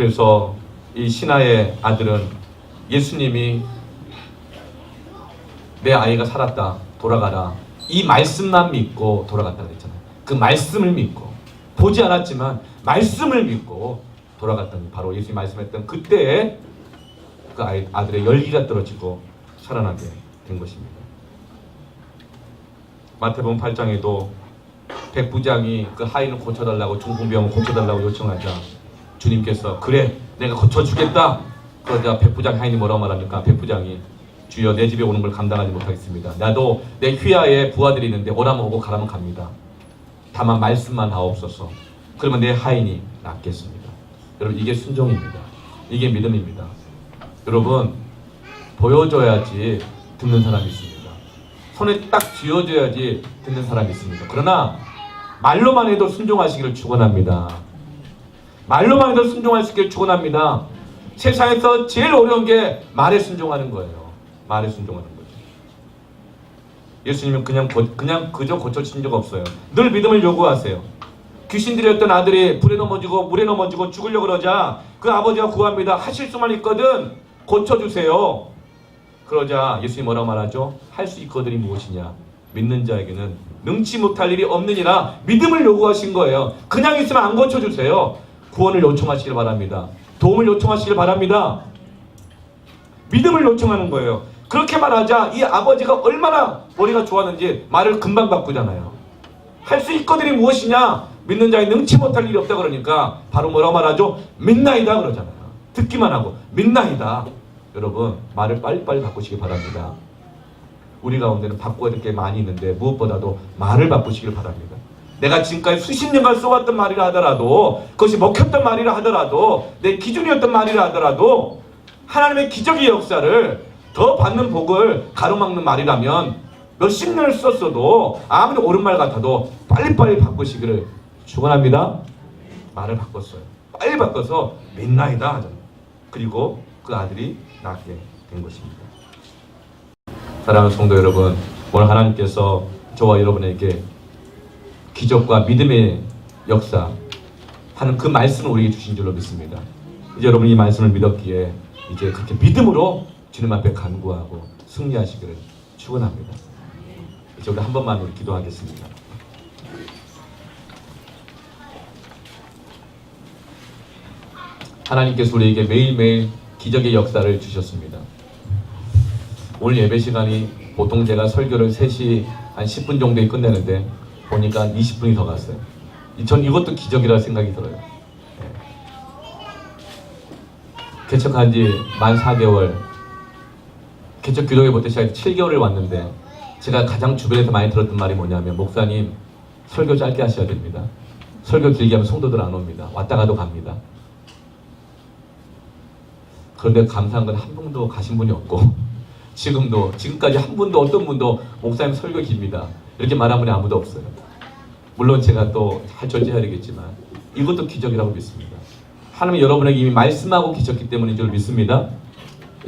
그래서 이 신하의 아들은 예수님이 내 아이가 살았다, 돌아가라, 이 말씀만 믿고 돌아갔다 그랬잖아요. 그 말씀을 믿고, 보지 않았지만 말씀을 믿고 돌아갔더니 바로 예수님이 말씀했던 그때에 그 아들의 열기가 떨어지고 살아나게 된 것입니다. 마태복음 8장에도 백부장이 그 하인을 고쳐달라고, 중풍병을 고쳐달라고 요청하자 주님께서 그래 내가 고쳐주겠다. 그러자 백부장 하인이 뭐라고 말합니까? 백부장이 주여 내 집에 오는 걸 감당하지 못하겠습니다. 나도 내 휘하에 부하들이 있는데 오라면 오고 가라면 갑니다. 다만 말씀만 하옵소서. 그러면 내 하인이 낫겠습니다. 여러분 이게 순종입니다. 이게 믿음입니다. 여러분 보여줘야지 듣는 사람이 있습니다. 손에 딱 쥐어줘야지 듣는 사람이 있습니다. 그러나 말로만 해도 순종하시기를 축원합니다. 말로만 해도 순종하시기를 축원합니다. 세상에서 제일 어려운 게 말에 순종하는 거예요. 말에 순종하는 거죠. 예수님은 그냥 그저 고쳐주신 적 없어요. 늘 믿음을 요구하세요. 귀신 들였던 아들이 불에 넘어지고 물에 넘어지고 죽으려고 그러자 그 아버지가 구합니다. 하실 수만 있거든 고쳐주세요. 그러자 예수님이 뭐라고 말하죠? 할 수 있거든이 무엇이냐? 믿는 자에게는 능치 못할 일이 없느니라. 믿음을 요구하신 거예요. 그냥 있으면 안 고쳐주세요. 구원을 요청하시길 바랍니다. 도움을 요청하시길 바랍니다. 믿음을 요청하는 거예요. 그렇게 말하자 이 아버지가 얼마나 머리가 좋았는지 말을 금방 바꾸잖아요. 할 수 있거든이 무엇이냐? 믿는 자에 능치 못할 일이 없다 그러니까 바로 뭐라고 말하죠? 믿나이다 그러잖아요. 듣기만 하고 믿나이다. 여러분 말을 빨리빨리 바꾸시기 바랍니다. 우리 가운데는 바꿔야 될 게 많이 있는데 무엇보다도 말을 바꾸시길 바랍니다. 내가 지금까지 수십 년간 써왔던 말이라 하더라도, 그것이 먹혔던 말이라 하더라도, 내 기준이었던 말이라 하더라도 하나님의 기적의 역사를 더 받는 복을 가로막는 말이라면 몇십 년을 썼어도 아무리 옳은 말 같아도 빨리빨리 바꾸시기를 축원합니다. 말을 바꿨어요. 빨리 바꿔서 믿나이다 하잖아요. 그리고 그 아들이 낳게 된 것입니다. 사랑하는 성도 여러분, 오늘 하나님께서 저와 여러분에게 기적과 믿음의 역사 하는 그 말씀을 우리에게 주신 줄로 믿습니다. 이제 여러분이 이 말씀을 믿었기에 이제 그렇게 믿음으로 주님 앞에 간구하고 승리하시기를 축원합니다. 이제 우리 한 번만 우리 기도하겠습니다. 하나님께서 우리에게 매일매일 기적의 역사를 주셨습니다. 오늘 예배 시간이 보통 제가 설교를 3시 한 10분 정도에 끝내는데 보니까 20분이 더 갔어요. 전 이것도 기적이라 생각이 들어요. 개척한 지 만 4개월, 개척 기도회부터 시작해서 7개월을 왔는데 제가 가장 주변에서 많이 들었던 말이 뭐냐면 목사님 설교 짧게 하셔야 됩니다. 설교 길게 하면 성도들 안 옵니다. 왔다 가도 갑니다. 그런데 감사한 건 한 분도 가신 분이 없고 지금까지 한 분도 어떤 분도 목사님 설교 깁니다 이렇게 말한 분이 아무도 없어요. 물론 제가 또 잘 절제해야 되겠지만 이것도 기적이라고 믿습니다. 하나님이 여러분에게 이미 말씀하고 계셨기 때문인 줄 믿습니다.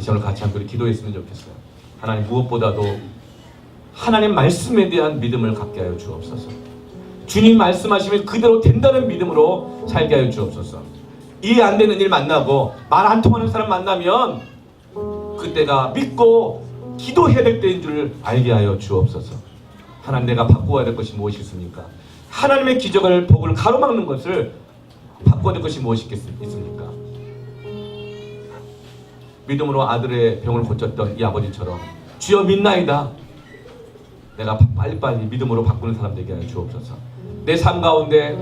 오늘 같이 함께 기도했으면 좋겠어요. 하나님 무엇보다도 하나님 말씀에 대한 믿음을 갖게 하여 주옵소서. 주님 말씀하시면 그대로 된다는 믿음으로 살게 하여 주옵소서. 이해 안 되는 일 만나고 말 안 통하는 사람 만나면 그때가 믿고 기도해야 될 때인 줄 알게 하여 주옵소서. 하나님 내가 바꾸어야 될 것이 무엇이겠습니까? 하나님의 기적을 복을 가로막는 것을 바꿔야 될 것이 무엇이겠습니까? 믿음으로 아들의 병을 고쳤던 이 아버지처럼 주여 믿나이다. 내가 빨리빨리 믿음으로 바꾸는 사람 되게 하여 주옵소서. 내 삶 가운데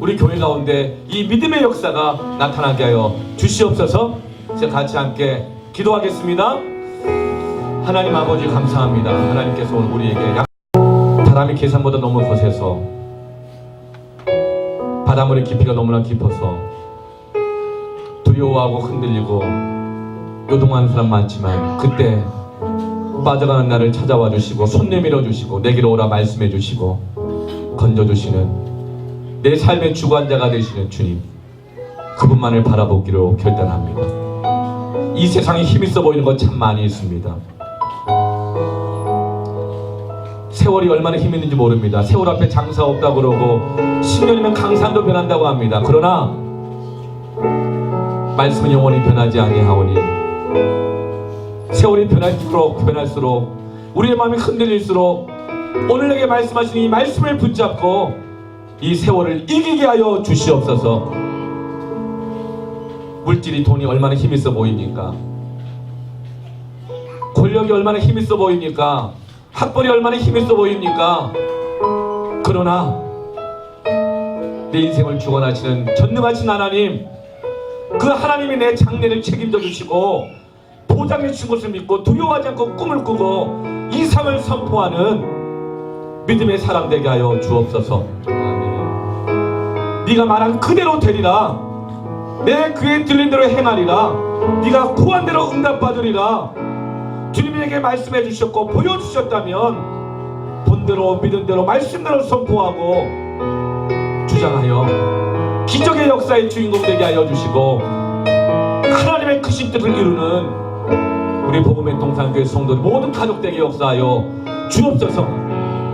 우리 교회 가운데 이 믿음의 역사가 나타나게 하여 주시옵소서. 이제 같이 함께 기도하겠습니다. 하나님 아버지 감사합니다. 하나님께서 오늘 우리에게 바람이 계산보다 너무 거세서 바닷물의 깊이가 너무나 깊어서 두려워하고 흔들리고 요동하는 사람 많지만 그때 빠져가는 나를 찾아와 주시고 손 내밀어 주시고 내게로 오라 말씀해 주시고 건져주시는 내 삶의 주관자가 되시는 주님, 그분만을 바라보기로 결단합니다. 이 세상에 힘 있어 보이는 것 참 많이 있습니다. 세월이 얼마나 힘 있는지 모릅니다. 세월 앞에 장사 없다고 그러고 10년이면 강산도 변한다고 합니다. 그러나 말씀은 영원히 변하지 아니하오니 세월이 변할수록 우리의 마음이 흔들릴수록 오늘 내게 말씀하신 이 말씀을 붙잡고 이 세월을 이기게 하여 주시옵소서. 물질이 돈이 얼마나 힘있어 보입니까? 권력이 얼마나 힘있어 보입니까? 학벌이 얼마나 힘있어 보입니까? 그러나 내 인생을 주관하시는 전능하신 하나님, 그 하나님이 내 장래를 책임져 주시고 보장해 주신 것을 믿고 두려워하지 않고 꿈을 꾸고 이상을 선포하는 믿음의 사람 되게 하여 주옵소서. 아멘. 네가 말한 그대로 되리라. 내 귀에 들린 대로 행하리라. 네가 구한 대로 응답받으리라. 주님이 내게 말씀해 주셨고 보여주셨다면 본대로 믿은 대로 말씀대로 선포하고 주장하여 기적의 역사의 주인공 되게 하여 주시고 하나님의 크신 뜻을 이루는 우리 복음의 동산교회 성도들 모든 가족되게 역사하여 주옵소서.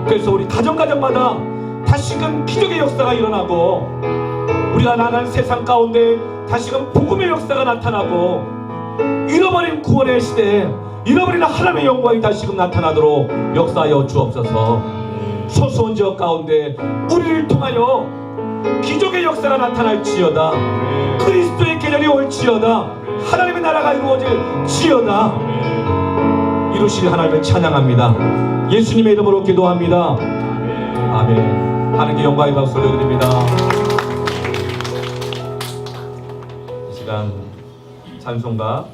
그래서 우리 가정마다 다시금 기적의 역사가 일어나고 우리가 나가는 세상 가운데 다시금 복음의 역사가 나타나고 잃어버린 구원의 시대에 잃어버린 하나님의 영광이 다시금 나타나도록 역사하여 주옵소서. 소수원 지역 가운데 우리를 통하여 기적의 역사가 나타날지어다. 그리스도의 계절이 올지어다. 하나님의 나라가 이루어질지어다. 이루실 하나님을 찬양합니다. 예수님의 이름으로 기도합니다. 아멘. 하나님께 영광의 박수 올려드립니다. 이 시간 찬송가